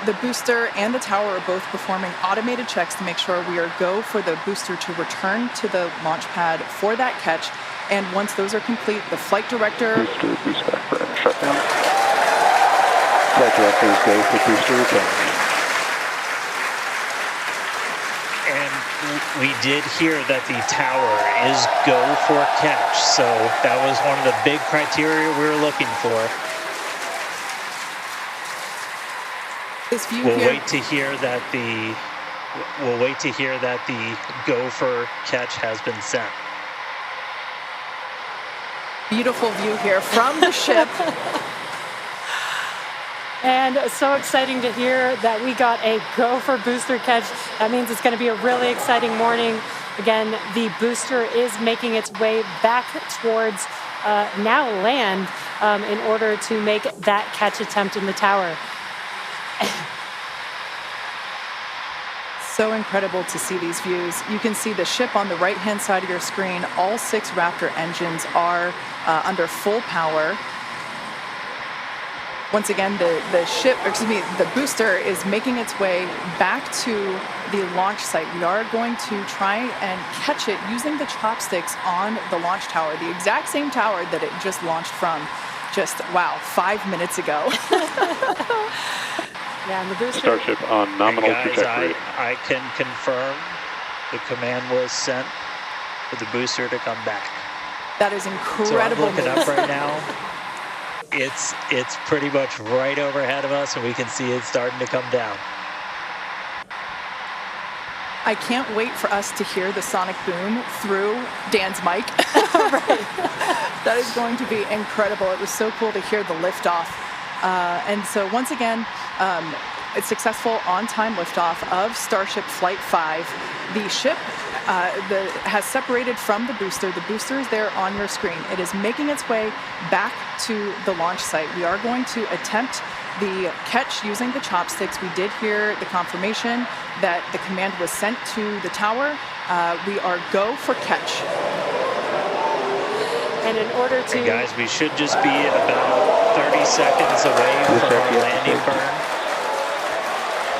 The booster and the tower are both performing automated checks to make sure we are go for the booster to return to the launch pad for that catch. And once those are complete, the flight director... Booster, booster, and shutdown. Flight directors go for booster return. we did hear that the tower is go for catch, so that was one of the big criteria we were looking for. This view We'll here. wait to hear that the go for catch has been sent. Beautiful view here from the ship. And so exciting to hear that we got a go for booster catch. That means it's going to be a really exciting morning. Again, the booster is making its way back towards now land in order to make that catch attempt in the tower. So incredible to see these views. You can see the ship on the right-hand side of your screen. All 6 Raptor engines are under full power. Once again, the booster is making its way back to the launch site. We are going to try and catch it using the chopsticks on the launch tower, the exact same tower that it just launched from just, wow, 5 minutes ago. Yeah, and the booster. Starship on nominal Guys, trajectory. I can confirm the command was sent for the booster to come back. That is incredible. So I'm looking up right now. It's pretty much right overhead of us, and we can see it starting to come down. I can't wait for us to hear the sonic boom through Dan's mic. That is going to be incredible. It was so cool to hear the liftoff. And so once again, it's successful on-time liftoff of Starship Flight 5. The ship has separated from the booster. The booster is there on your screen. It is making its way back to the launch site. We are going to attempt the catch using the chopsticks. We did hear the confirmation that the command was sent to the tower. We are go for catch. And in order to... And guys, we should just be about 30 seconds away from our landing burn.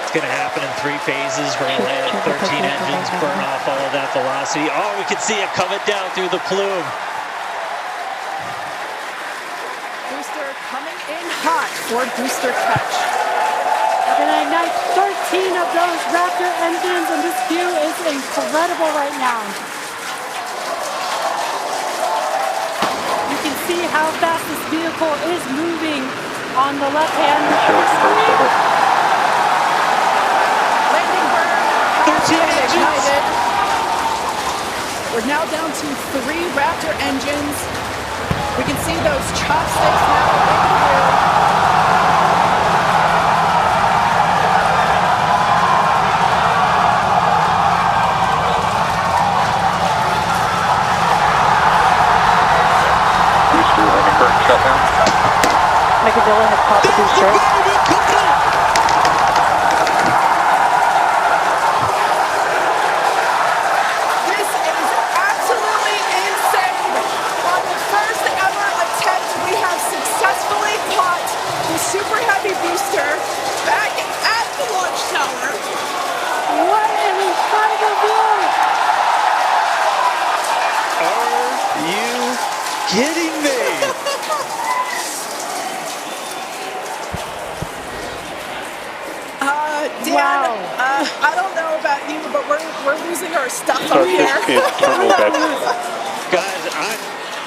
It's going to happen in 3 phases. We're going to land 13 engines, burn off all of that velocity. Oh, we can see it coming down through the plume. Booster coming in hot for booster catch. And I ignite 13 of those Raptor engines, and this view is incredible right now. You can see how fast this vehicle is moving on the left-hand screen. Landing burn. 13 engines. We're now down to 3 Raptor engines. We can see those chopsticks now in here. Megadilla had popped the booster. This is absolutely insane. On the first ever attempt, we have successfully caught the Super Heavy booster back at the launch tower. What an incredible view! Are you kidding me? Dan, Wow. I don't know about you, but we're losing our stuff up here. Guys,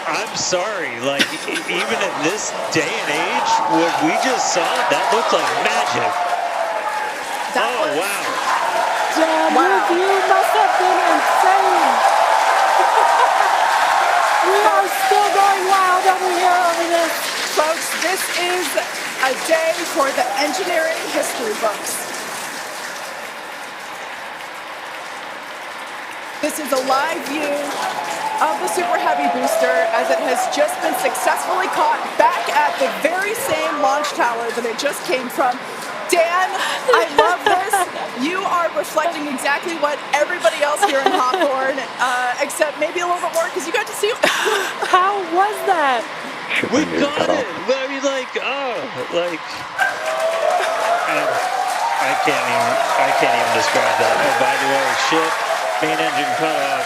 I'm sorry. Like, even in this day and age, what we just saw, that looked like magic. Wow. Damn, your view must have been insane. We are still going wild over here over this. Folks, this is a day for the engineering history books. This is a live view of the Super Heavy booster as it has just been successfully caught back at the very same launch tower that it just came from. Dan, I love this. You are reflecting exactly what everybody else here in Hawthorne, except maybe a little bit more because you got to see. How was that? We got it. I mean, like, I can't even describe that. Oh, by the way, main engine cut off,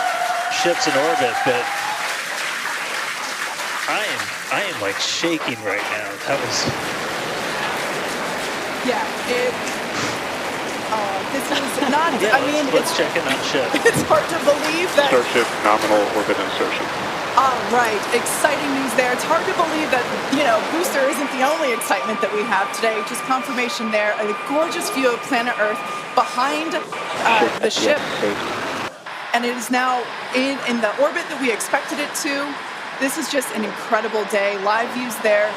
ship's in orbit, but I am like shaking right now. That was... Yeah, This is not, Yeah, I mean, let's check in on ship. it's hard to believe that. Starship nominal orbit insertion. All right, exciting news there. It's hard to believe that, booster isn't the only excitement that we have today. Just confirmation there, a gorgeous view of planet Earth behind the ship. And it is now in the orbit that we expected it to. This is just an incredible day. Live views there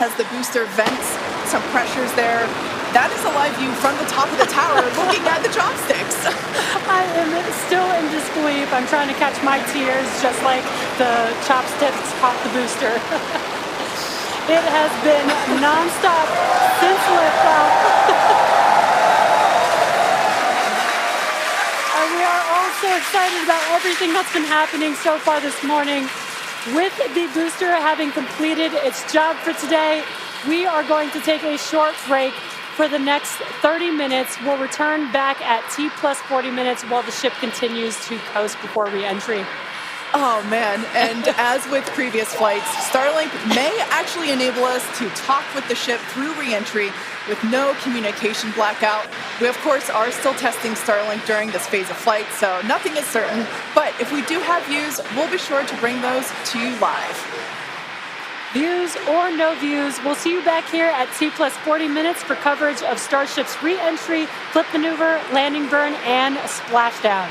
as the booster vents, some pressures there. That is a live view from the top of the tower looking at the chopsticks. I am still in disbelief. I'm trying to catch my tears just like the chopsticks caught the booster. It has been nonstop since liftoff. And we are all so excited about everything that's been happening so far this morning. With the booster having completed its job for today, we are going to take a short break for the next 30 minutes. We'll return back at T plus 40 minutes while the ship continues to coast before re-entry. Oh man, and as with previous flights, Starlink may actually enable us to talk with the ship through re-entry with no communication blackout. We of course are still testing Starlink during this phase of flight, so nothing is certain, but if we do have views, we'll be sure to bring those to you live. Views or no views, we'll see you back here at T plus 40 minutes for coverage of Starship's re-entry, flip maneuver, landing burn, and splashdown.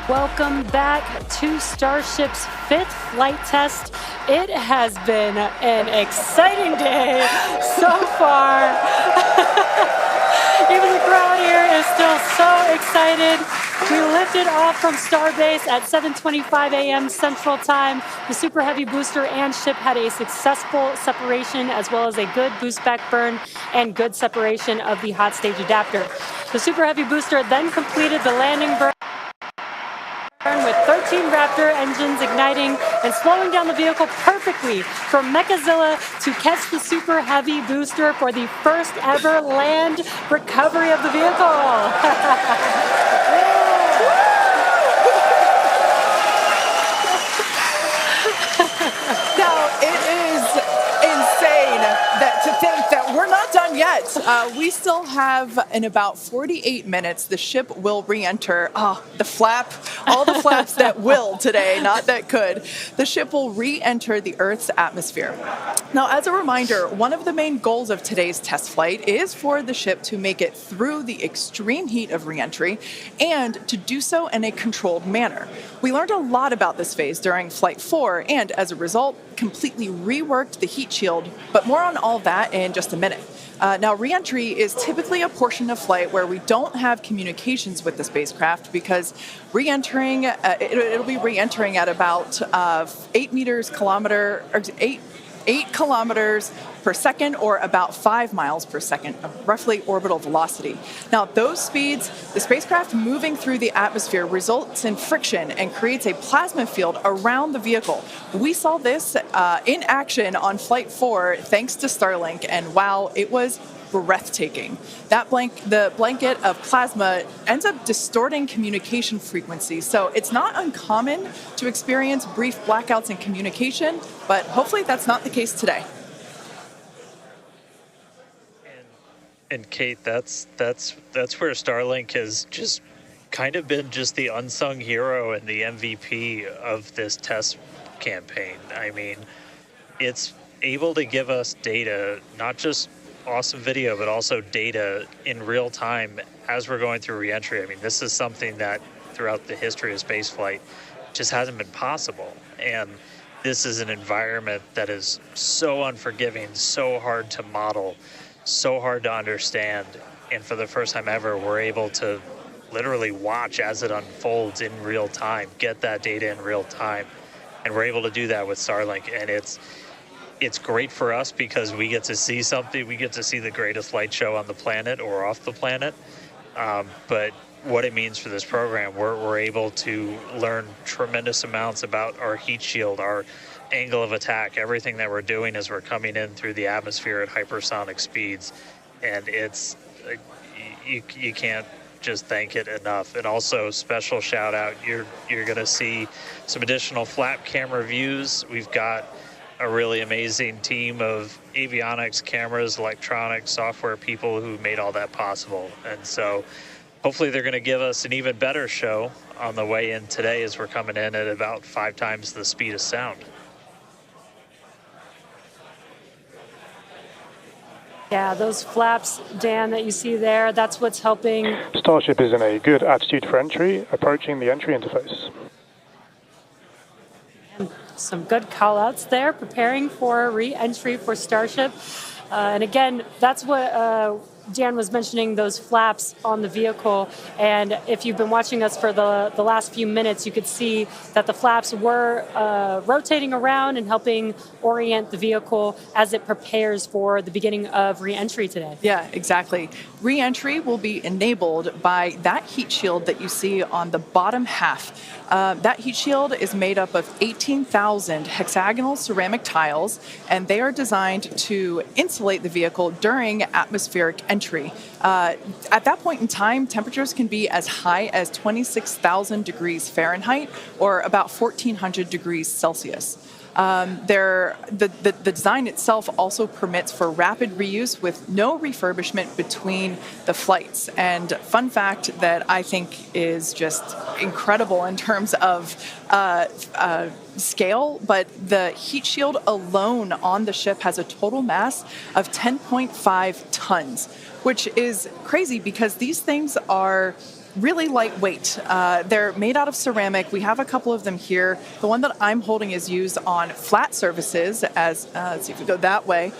Welcome back to Starship's 5th flight test. It has been an exciting day so far. Even the crowd here is still so excited. We lifted off from Starbase at 7:25 a.m. Central Time. The Super Heavy booster and ship had a successful separation as well as a good boost back burn and good separation of the hot stage adapter. The Super Heavy booster then completed the landing burn with 13 Raptor engines igniting and slowing down the vehicle perfectly from Mechazilla to catch the Super Heavy booster for the first ever land recovery of the vehicle. Now, it is insane to think that we're not done yet. We still have, in about 48 minutes, the ship will re-enter. The flap, all the flaps that will today, not that could. The ship will re-enter the Earth's atmosphere. Now, as a reminder, one of the main goals of today's test flight is for the ship to make it through the extreme heat of re-entry and to do so in a controlled manner. We learned a lot about this phase during Flight 4 and, as a result, completely reworked the heat shield, but more on all that in just a minute. Now, re-entry is typically a portion of flight where we don't have communications with the spacecraft because re-entering, it'll be re-entering at about 8 kilometers per second, or about 5 miles per second of roughly orbital velocity. Now, those speeds, the spacecraft moving through the atmosphere results in friction and creates a plasma field around the vehicle. We saw this in action on Flight 4 thanks to Starlink, and wow, it was breathtaking. The blanket of plasma ends up distorting communication frequencies, so it's not uncommon to experience brief blackouts in communication, but hopefully that's not the case today. And Kate, that's where Starlink has just kind of been just the unsung hero and the MVP of this test campaign. I mean, it's able to give us data, not just awesome video, but also data in real time as we're going through reentry. I mean, this is something that throughout the history of spaceflight just hasn't been possible. And this is an environment that is so unforgiving, so hard to model, so hard to understand. And for the first time ever, we're able to literally watch as it unfolds in real time, get that data in real time. And we're able to do that with Starlink. And it's great for us because we get to see something. We get to see the greatest light show on the planet or off the planet. But what it means for this program, we're able to learn tremendous amounts about our heat shield, our angle of attack, everything that we're doing as we're coming in through the atmosphere at hypersonic speeds. And it's, you can't just thank it enough. And also, special shout out, you're going to see some additional flap camera views. We've got a really amazing team of avionics, cameras, electronics, software people who made all that possible. And so hopefully they're going to give us an even better show on the way in today as we're coming in at about 5 times the speed of sound. Yeah, those flaps, Dan, that you see there, that's what's helping. Starship is in a good attitude for entry, approaching the entry interface. And some good call-outs there, preparing for re-entry for Starship. And again, that's what Dan was mentioning, those flaps on the vehicle. And if you've been watching us for the last few minutes, you could see that the flaps were rotating around and helping orient the vehicle as it prepares for the beginning of re-entry today. Yeah, exactly. Re-entry will be enabled by that heat shield that you see on the bottom half. That heat shield is made up of 18,000 hexagonal ceramic tiles, and they are designed to insulate the vehicle during atmospheric entry. At that point in time, temperatures can be as high as 26,000 degrees Fahrenheit or about 1,400 degrees Celsius. The design itself also permits for rapid reuse with no refurbishment between the flights. And fun fact that I think is just incredible in terms of scale, but the heat shield alone on the ship has a total mass of 10.5 tons, which is crazy because these things are really lightweight. They're made out of ceramic. We have a couple of them here. The one that I'm holding is used on flat surfaces, as let's see if we go that way,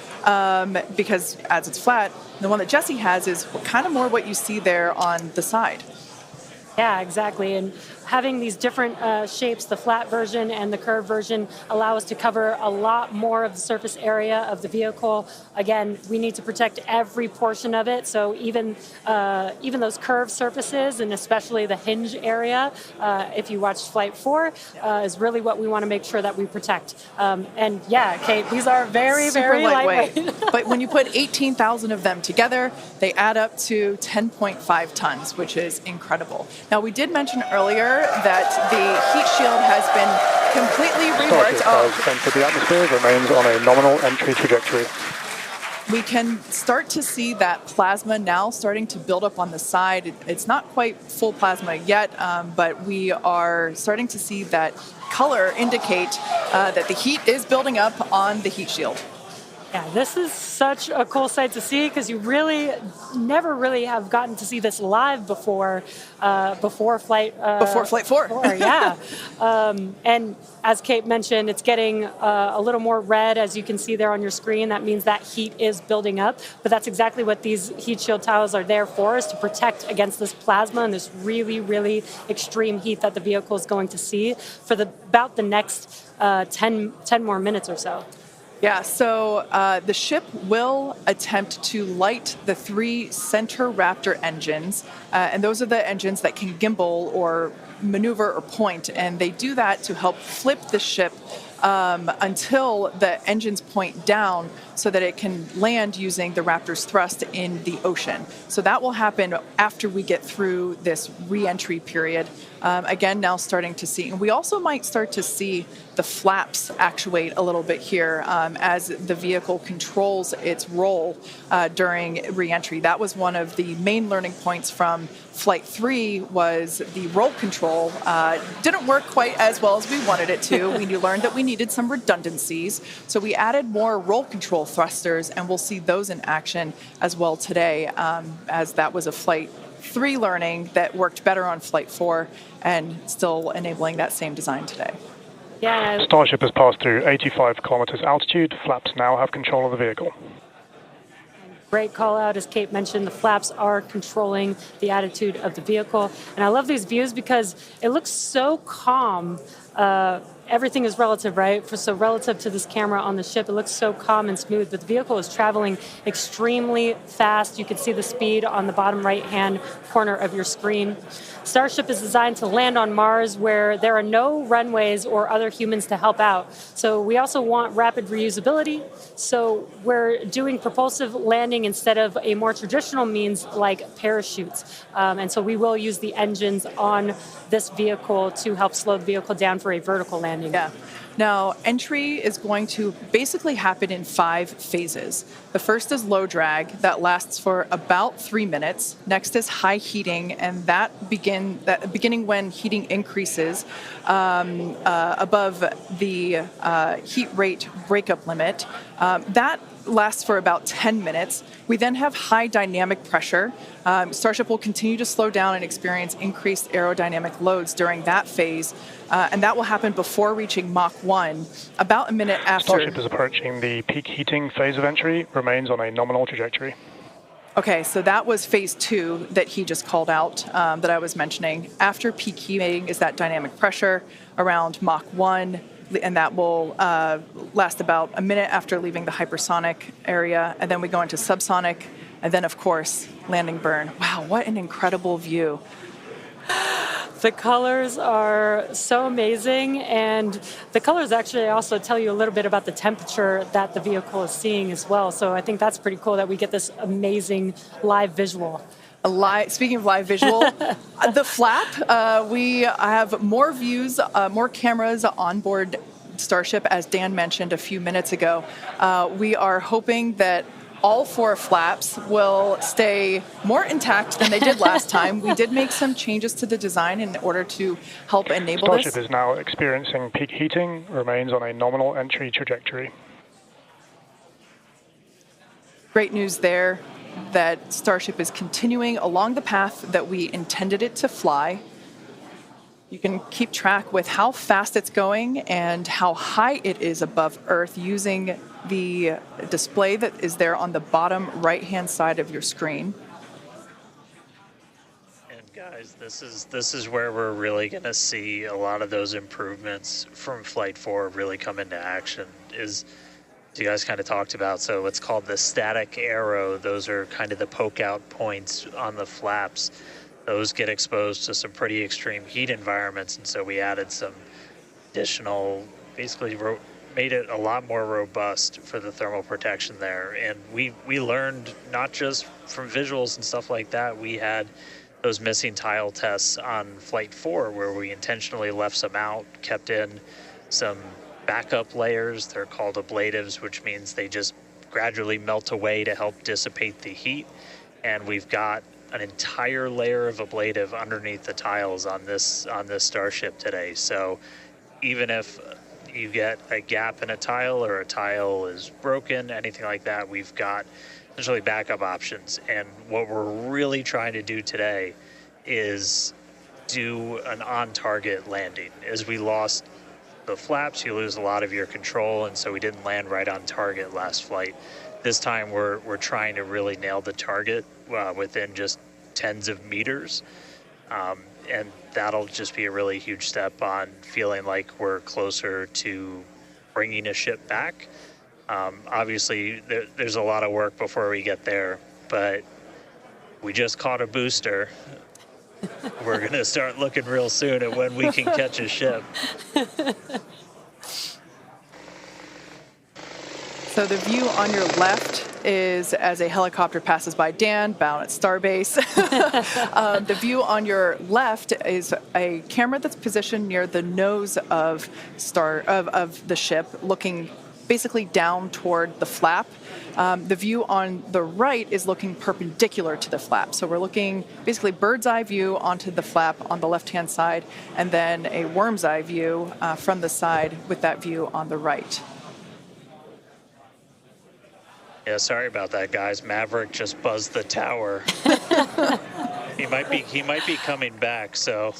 because as it's flat. The one that Jesse has is kind of more what you see there on the side. Yeah, exactly. And having these different shapes, the flat version and the curved version, allow us to cover a lot more of the surface area of the vehicle. Again, we need to protect every portion of it. So even those curved surfaces, and especially the hinge area, if you watched Flight 4, is really what we want to make sure that we protect. And yeah, Kate, these are very, very lightweight. But when you put 18,000 of them together, they add up to 10.5 tons, which is incredible. Now, we did mention earlier that the heat shield has been completely reworked. Starship has entered the atmosphere, remains on a nominal entry trajectory. We can start to see that plasma now starting to build up on the side. It's not quite full plasma yet, but we are starting to see that color indicate that the heat is building up on the heat shield. Yeah, this is such a cool sight to see because you really never really have gotten to see this live before Flight 4. Yeah. And as Kate mentioned, it's getting a little more red, as you can see there on your screen. That means that heat is building up. But that's exactly what these heat shield tiles are there for, is to protect against this plasma and this really, really extreme heat that the vehicle is going to see for about the next 10 more minutes or so. Yeah, so the ship will attempt to light the 3 center Raptor engines, and those are the engines that can gimbal or maneuver or point, and they do that to help flip the ship until the engines point down so that it can land using the Raptor's thrust in the ocean. So that will happen after we get through this re-entry period. Again, now starting to see. And we also might start to see the flaps actuate a little bit here as the vehicle controls its roll during re-entry. That was one of the main learning points from Flight 3 was the roll control didn't work quite as well as we wanted it to. We learned that we needed some redundancies. So we added more roll control thrusters, and we'll see those in action as well today, as that was a Flight 3 learning that worked better on Flight 4 and still enabling that same design today. Yeah. Starship has passed through 85 kilometers altitude. Flaps now have control of the vehicle. Great call out, as Kate mentioned, the flaps are controlling the attitude of the vehicle. And I love these views because it looks so calm. Everything is relative, right? So relative to this camera on the ship, it looks so calm and smooth, but the vehicle is traveling extremely fast. You can see the speed on the bottom right-hand corner of your screen. Starship is designed to land on Mars where there are no runways or other humans to help out. So we also want rapid reusability. So we're doing propulsive landing instead of a more traditional means like parachutes. And so we will use the engines on this vehicle to help slow the vehicle down for a vertical landing. Yeah. Now, entry is going to basically happen in 5 phases. The first is low drag. That lasts for about 3 minutes. Next is high heating, and that beginning when heating increases above the heat rate breakup limit. That lasts for about 10 minutes. We then have high dynamic pressure. Starship will continue to slow down and experience increased aerodynamic loads during that phase, and that will happen before reaching Mach 1, about a minute after. Starship is approaching the peak heating phase of entry, remains on a nominal trajectory. Okay, so that was phase 2 that he just called out, that I was mentioning. After peak heating is that dynamic pressure around Mach 1, and that will last about a minute after leaving the hypersonic area, and then we go into subsonic, and then, of course, landing burn. Wow, what an incredible view. The colors are so amazing, and the colors actually also tell you a little bit about the temperature that the vehicle is seeing as well. So I think that's pretty cool that we get this amazing live visual. Speaking of live visual, the flap, we have more views, more cameras on board Starship, as Dan mentioned a few minutes ago. We are hoping that all 4 flaps will stay more intact than they did last time. We did make some changes to the design in order to help enable this. Starship is now experiencing peak heating, remains on a nominal entry trajectory. Great news there. that Starship is continuing along the path that we intended it to fly. You can keep track with how fast it's going and how high it is above Earth using the display that is there on the bottom right-hand side of your screen. And guys, this is where we're really going to see a lot of those improvements from Flight 4 really come into action. Is you guys kind of talked about, so it's called the static arrow. Those are kind of the poke out points on the flaps. Those get exposed to some pretty extreme heat environments, and so we added some additional, basically made it a lot more robust for the thermal protection there. And we learned not just from visuals and stuff like that. We had those missing tile tests on Flight 4 where we intentionally left some out, kept in some backup layers. They're called ablatives, which means they just gradually melt away to help dissipate the heat. And we've got an entire layer of ablative underneath the tiles on this Starship today. So even if you get a gap in a tile or a tile is broken, anything like that, we've got essentially backup options. And what we're really trying to do today is do an on-target landing. As we lost the flaps, you lose a lot of your control, and so we didn't land right on target last flight. This time we're trying to really nail the target within just tens of meters, and that'll just be a really huge step on feeling like we're closer to bringing a ship back. Obviously, there's a lot of work before we get there, but we just caught a booster. We're going to start looking real soon at when we can catch a ship. So the view on your left is as a helicopter passes by Dan, bound at Starbase. The view on your left is a camera that's positioned near the nose of the ship, looking basically down toward the flap. The view on the right is looking perpendicular to the flap. So we're looking basically bird's eye view onto the flap on the left-hand side, and then a worm's eye view from the side with that view on the right. Yeah, sorry about that, guys. Maverick just buzzed the tower. He might be coming back, so.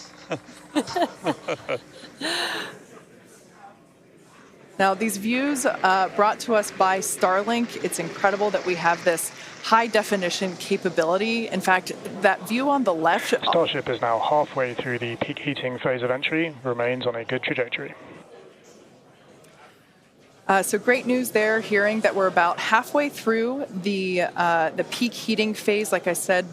Now, these views brought to us by Starlink. It's incredible that we have this high-definition capability. In fact, that view on the left... Starship is now halfway through the peak heating phase of entry, remains on a good trajectory. So great news there, hearing that we're about halfway through the peak heating phase. Like I said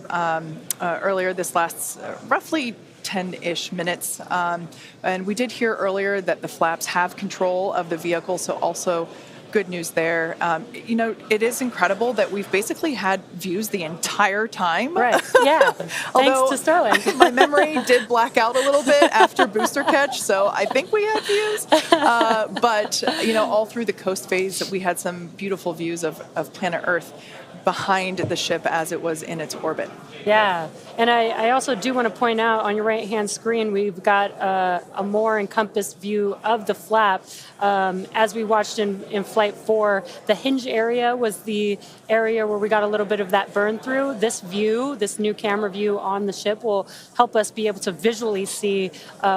earlier, this lasts roughly 10-ish minutes. And we did hear earlier that the flaps have control of the vehicle, so also good news there. You know, it is incredible that we've basically had views the entire time. Right, yeah. Thanks to Starlink. My memory did black out a little bit after booster catch, so I think we had views. But, you know, all through the coast phase, we had some beautiful views of planet Earth behind the ship as it was in its orbit. Yeah, and I also do want to point out on your right-hand screen, we've got a more encompassed view of the flap. As we watched in Flight 4, the hinge area was the area where we got a little bit of that burn through. This view, this new camera view on the ship will help us be able to visually see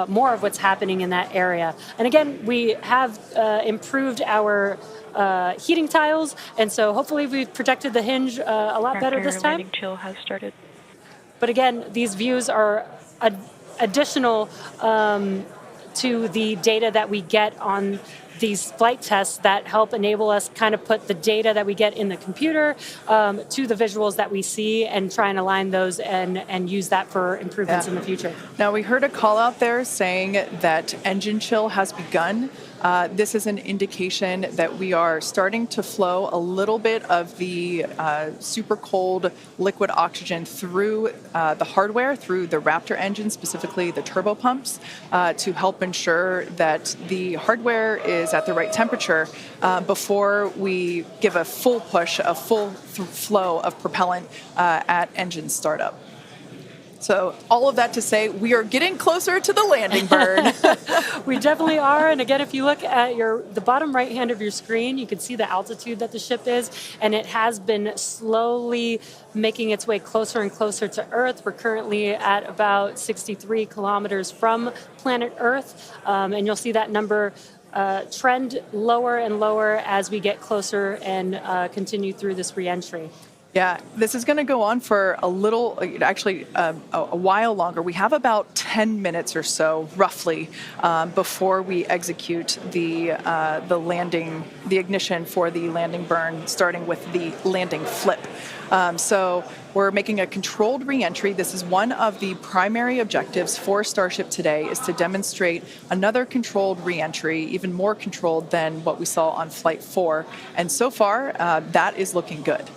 more of what's happening in that area. And again, we have improved our heating tiles, and so hopefully we've protected the hinge a lot better this time. Landing chill has started. But again, these views are additional to the data that we get on these flight tests that help enable us kind of put the data that we get in the computer to the visuals that we see and try and align those and use that for improvements in the future. Now, we heard a call out there saying that engine chill has begun. This is an indication that we are starting to flow a little bit of the super cold liquid oxygen through the hardware, through the Raptor engine, specifically the turbo pumps, to help ensure that the hardware is at the right temperature before we give a full push, a full flow of propellant at engine startup. So all of that to say, we are getting closer to the landing burn. We definitely are. And again, if you look at the bottom right hand of your screen, you can see the altitude that the ship is, and it has been slowly making its way closer and closer to Earth. We're currently at about 63 kilometers from planet Earth, and you'll see that number trend lower and lower as we get closer and continue through this reentry. Yeah, this is going to go on for a little, actually a while longer. We have about 10 minutes or so, roughly, before we execute the landing, the ignition for the landing burn, starting with the landing flip. So we're making a controlled reentry. This is one of the primary objectives for Starship today, is to demonstrate another controlled reentry, even more controlled than what we saw on Flight 4. And so far, that is looking good.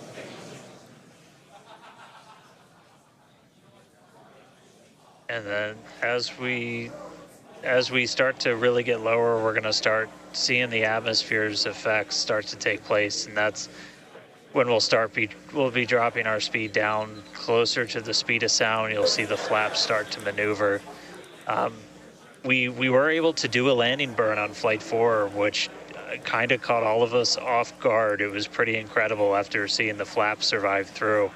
And then as we start to really get lower, we're going to start seeing the atmosphere's effects start to take place, and that's when we'll be dropping our speed down closer to the speed of sound. You'll see the flaps start to maneuver. We were able to do a landing burn on Flight 4, which kind of caught all of us off guard. It was pretty incredible after seeing the flaps survive through.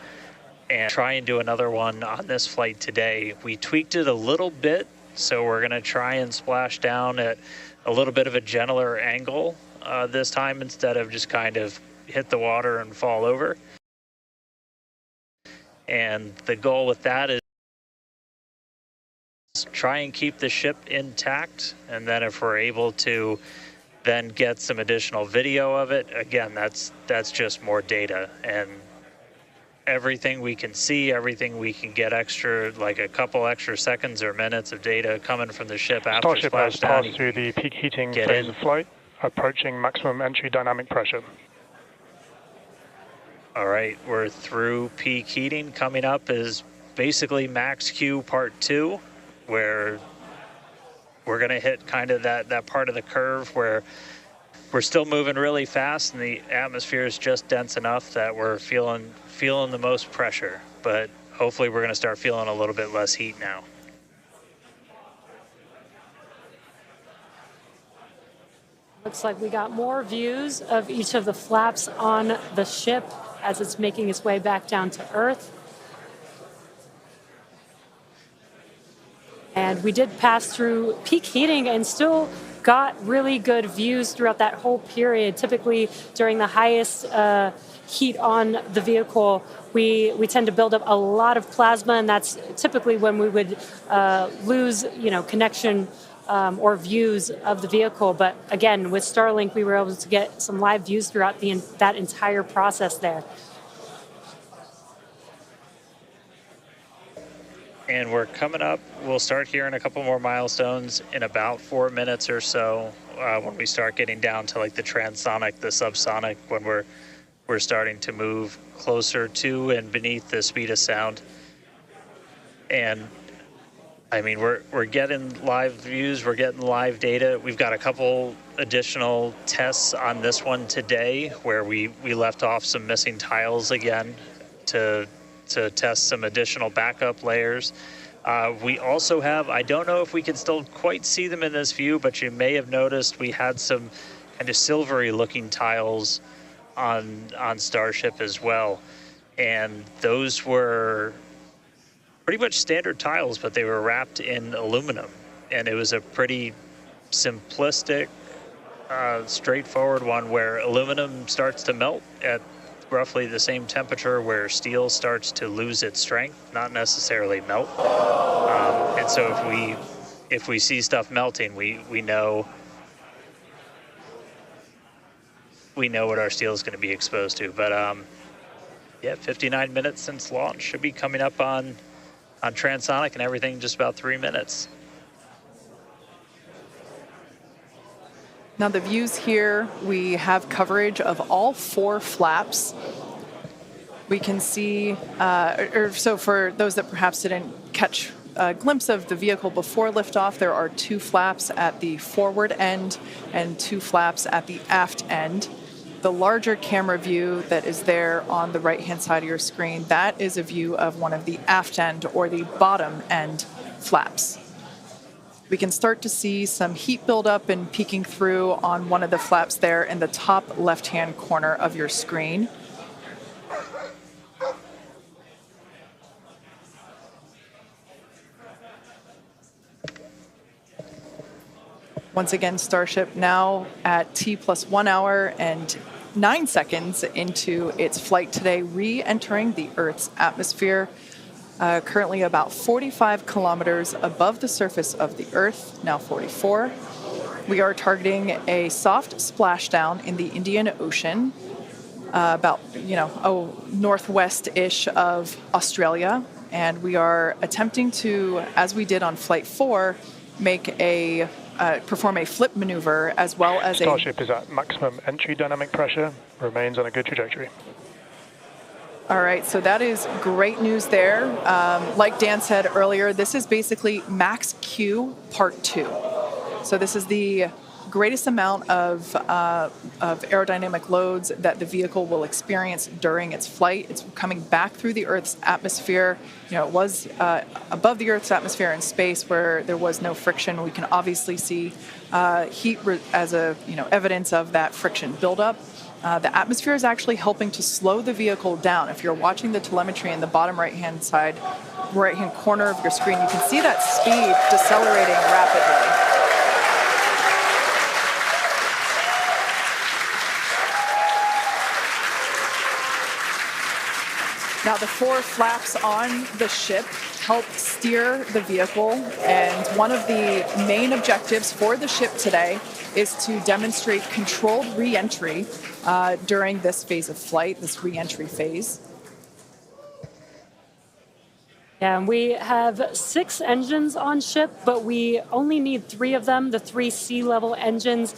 And try and do another one on this flight today. We tweaked it a little bit, so we're going to try and splash down at a little bit of a gentler angle this time, instead of just kind of hit the water and fall over. And the goal with that is try and keep the ship intact, and then if we're able to then get some additional video of it, again, that's just more data. And everything we can see, everything we can get extra, like a couple extra seconds or minutes of data coming from the ship after Starship has splashdown. passed through the peak heating phase of flight, approaching maximum entry dynamic pressure. All right, we're through peak heating. Coming up is basically max Q part 2, where we're going to hit kind of that part of the curve where we're still moving really fast and the atmosphere is just dense enough that we're feeling the most pressure, but hopefully we're going to start feeling a little bit less heat now. Looks like we got more views of each of the flaps on the ship as it's making its way back down to Earth. And we did pass through peak heating and still got really good views throughout that whole period. Typically during the highest heat on the vehicle, we tend to build up a lot of plasma, and that's typically when we would lose connection or views of the vehicle. But again, with Starlink, we were able to get some live views throughout that entire process there. And we're coming up, we'll start hearing a couple more milestones in about 4 minutes or so, when we start getting down to like the transonic, the subsonic, when we're starting to move closer to and beneath the speed of sound. And I mean, we're getting live views, we're getting live data. We've got a couple additional tests on this one today where we left off some missing tiles again to test some additional backup layers. We also have, I don't know if we can still quite see them in this view, but you may have noticed we had some kind of silvery looking tiles on Starship as well. And those were pretty much standard tiles, but they were wrapped in aluminum. And it was a pretty simplistic, straightforward one where aluminum starts to melt at roughly the same temperature where steel starts to lose its strength, not necessarily melt. And so if we see stuff melting, we know what our steel is going to be exposed to. But yeah, 59 minutes since launch, should be coming up on transonic and everything in just about 3 minutes. Now the views here, we have coverage of all 4 flaps. We can see, so for those that perhaps didn't catch a glimpse of the vehicle before liftoff, there are 2 flaps at the forward end and 2 flaps at the aft end. the larger camera view that is there on the right-hand side of your screen, that is a view of one of the aft end or the bottom end flaps. We can start to see some heat buildup and peeking through on one of the flaps there in the top left-hand corner of your screen. Once again, Starship now at T+1 hour and 9 seconds into its flight today, re-entering the Earth's atmosphere. Currently about 45 kilometers above the surface of the Earth, now 44. We are targeting a soft splashdown in the Indian Ocean, about, northwest-ish of Australia. And we are attempting to, as we did on Flight 4, perform a flip maneuver as well as Starship is at maximum entry dynamic pressure, remains on a good trajectory. All right, so that is great news there. Like Dan said earlier, this is basically max Q part 2. So this is the greatest amount of aerodynamic loads that the vehicle will experience during its flight. It's coming back through the Earth's atmosphere. It was above the Earth's atmosphere in space where there was no friction. We can obviously see heat as evidence of that friction buildup. The atmosphere is actually helping to slow the vehicle down. If you're watching the telemetry in the bottom right-hand corner of your screen, you can see that speed decelerating rapidly. Now, the 4 flaps on the ship help steer the vehicle, and one of the main objectives for the ship today is to demonstrate controlled re-entry during this phase of flight, this re-entry phase. Yeah, and we have 6 engines on ship, but we only need 3 of them, the 3 sea-level engines.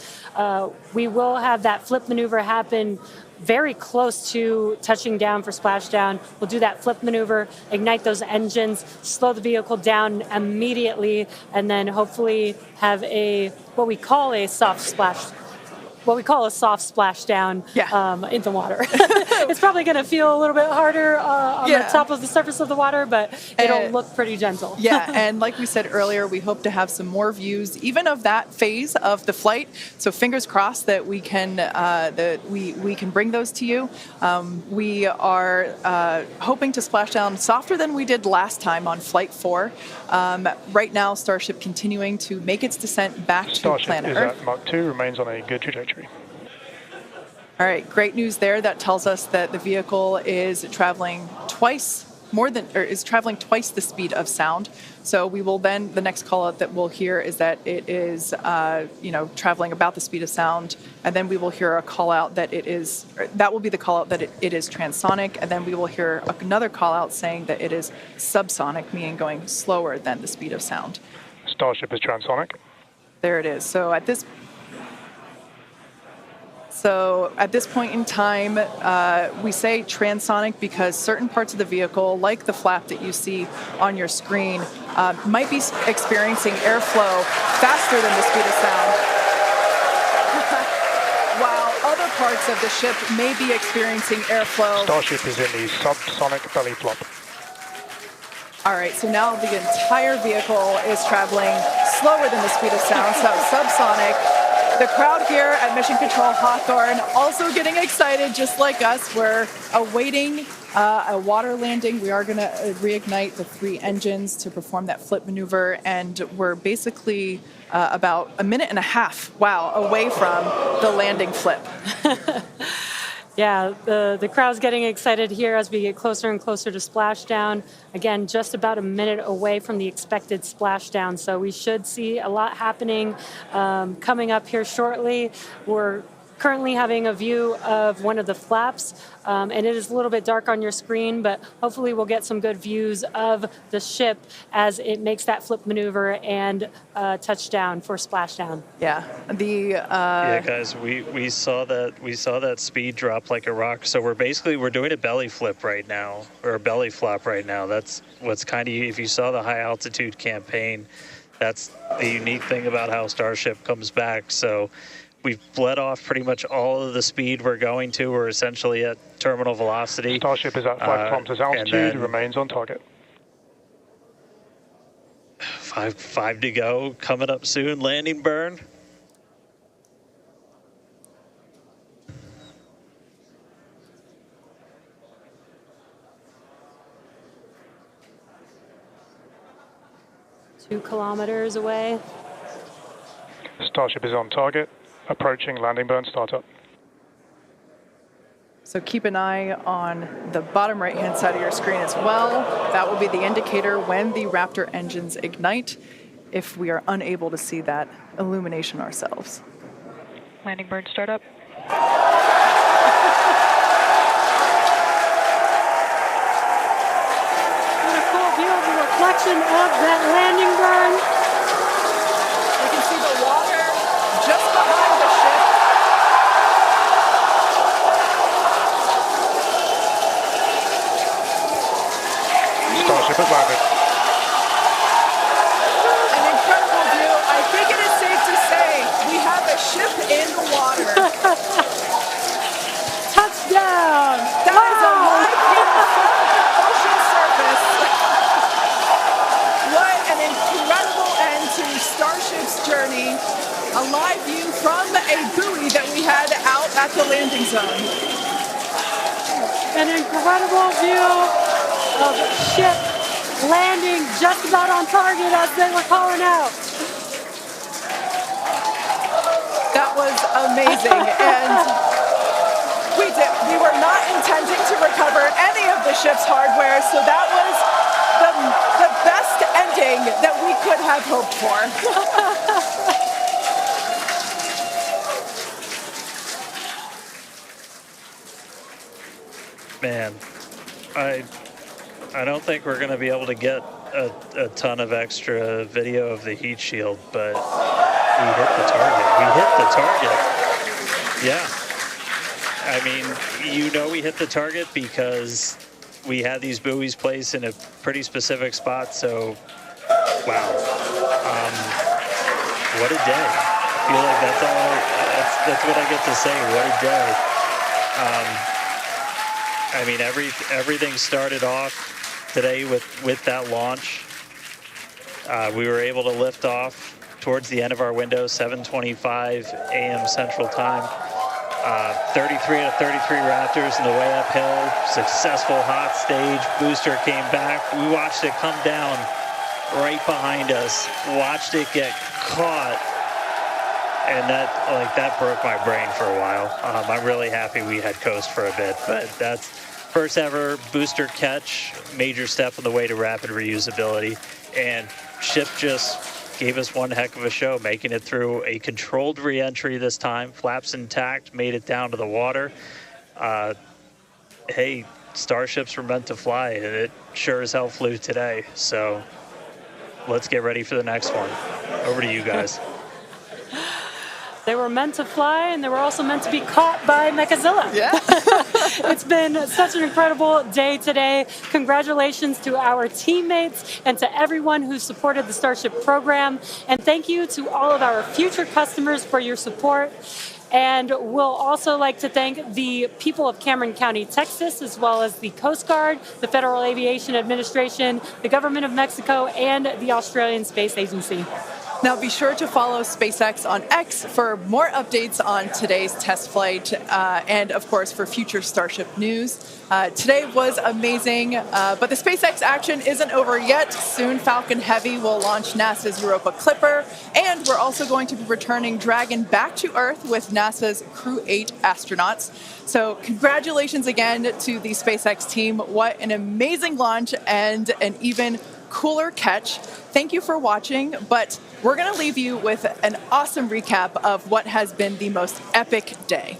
We will have that flip maneuver happen very close to touching down for splashdown. We'll do that flip maneuver, ignite those engines, slow the vehicle down immediately, and then hopefully have what we call a soft splashdown in the water. It's probably going to feel a little bit harder on the top of the surface of the water, but it'll look pretty gentle. Yeah, and like we said earlier, we hope to have some more views, even of that phase of the flight. So fingers crossed that we can we can bring those to you. We are hoping to splash down softer than we did last time on Flight 4. Right now, Starship continuing to make its descent back to planet Earth. Starship is at Mach 2, remains on a good trajectory. All right, great news there. That tells us that the vehicle is traveling twice the speed of sound. So we will then, the next call out that we'll hear is that it is, traveling about the speed of sound. And then we will hear a call out that that will be the call out that it is transonic. And then we will hear another call out saying that it is subsonic, meaning going slower than the speed of sound. Starship is transonic. There it is. So at this point in time, we say transonic because certain parts of the vehicle, like the flap that you see on your screen, might be experiencing airflow faster than the speed of sound, while other parts of the ship may be experiencing airflow. Starship is in the subsonic belly flop. All right, so now the entire vehicle is traveling slower than the speed of sound, so subsonic. The crowd here at Mission Control Hawthorne also getting excited, just like us. We're awaiting a water landing. We are going to reignite the 3 engines to perform that flip maneuver, and we're basically about a minute and a half, away from the landing flip. Yeah, the crowd's getting excited here as we get closer and closer to splashdown. Again, just about a minute away from the expected splashdown, so we should see a lot happening coming up here shortly. We're currently having a view of one of the flaps, and it is a little bit dark on your screen, but hopefully we'll get some good views of the ship as it makes that flip maneuver and touchdown for splashdown. Yeah, yeah, guys, we saw that speed drop like a rock. So we're doing a belly flip right now, or a belly flop right now. That's what's kind of, if you saw the high altitude campaign, that's the unique thing about how Starship comes back. So we've bled off pretty much all of the speed we're going to. We're essentially at terminal velocity. Starship is at 5 kilometers altitude, remains on target. 5 to go, coming up soon, landing burn. Two kilometers away. Starship is on target, approaching landing burn startup. So keep an eye on the bottom right-hand side of your screen as well. That will be the indicator when the Raptor engines ignite, if we are unable to see that illumination ourselves. Landing burn startup. What a cool view of the reflection of that landing burn. You can see the water just behind the ship. Starship has landed. An incredible view. I think it is safe to say we have a ship in the water. Touchdown! That is a live view from the ocean surface. What an incredible end to Starship's journey. A live view from a buoy that we had out at the landing zone. An incredible view of ship landing just about on target as they were calling out. That was amazing. And we were not intending to recover any of the ship's hardware, so that was the best ending that we could have hoped for. Man, I don't think we're going to be able to get a ton of extra video of the heat shield, but we hit the target. We hit the target. Yeah. I mean, we hit the target because we had these buoys placed in a pretty specific spot, so wow. What a day. I feel like that's what I get to say. What a day. I mean, everything started off today with that launch. We were able to lift off towards the end of our window, 7:25 a.m. Central Time. 33 out of 33 Raptors in the way uphill. Successful hot stage. Booster came back. We watched it come down right behind us. Watched it get caught. And that broke my brain for a while. I'm really happy we had coast for a bit, but that's first ever booster catch, major step on the way to rapid reusability, and ship just gave us one heck of a show, making it through a controlled re-entry this time, flaps intact, made it down to the water. Hey, Starships were meant to fly, and it sure as hell flew today, so let's get ready for the next one. Over to you guys. They were meant to fly, and they were also meant to be caught by Mechazilla. Yeah. It's been such an incredible day today. Congratulations to our teammates and to everyone who supported the Starship program. And thank you to all of our future customers for your support. And we'll also like to thank the people of Cameron County, Texas, as well as the Coast Guard, the Federal Aviation Administration, the Government of Mexico, and the Australian Space Agency. Now be sure to follow SpaceX on X for more updates on today's test flight and, of course, for future Starship news. Today was amazing, but the SpaceX action isn't over yet. Soon Falcon Heavy will launch NASA's Europa Clipper, and we're also going to be returning Dragon back to Earth with NASA's Crew 8 astronauts. So congratulations again to the SpaceX team. What an amazing launch and an even cooler catch. Thank you for watching, but we're going to leave you with an awesome recap of what has been the most epic day.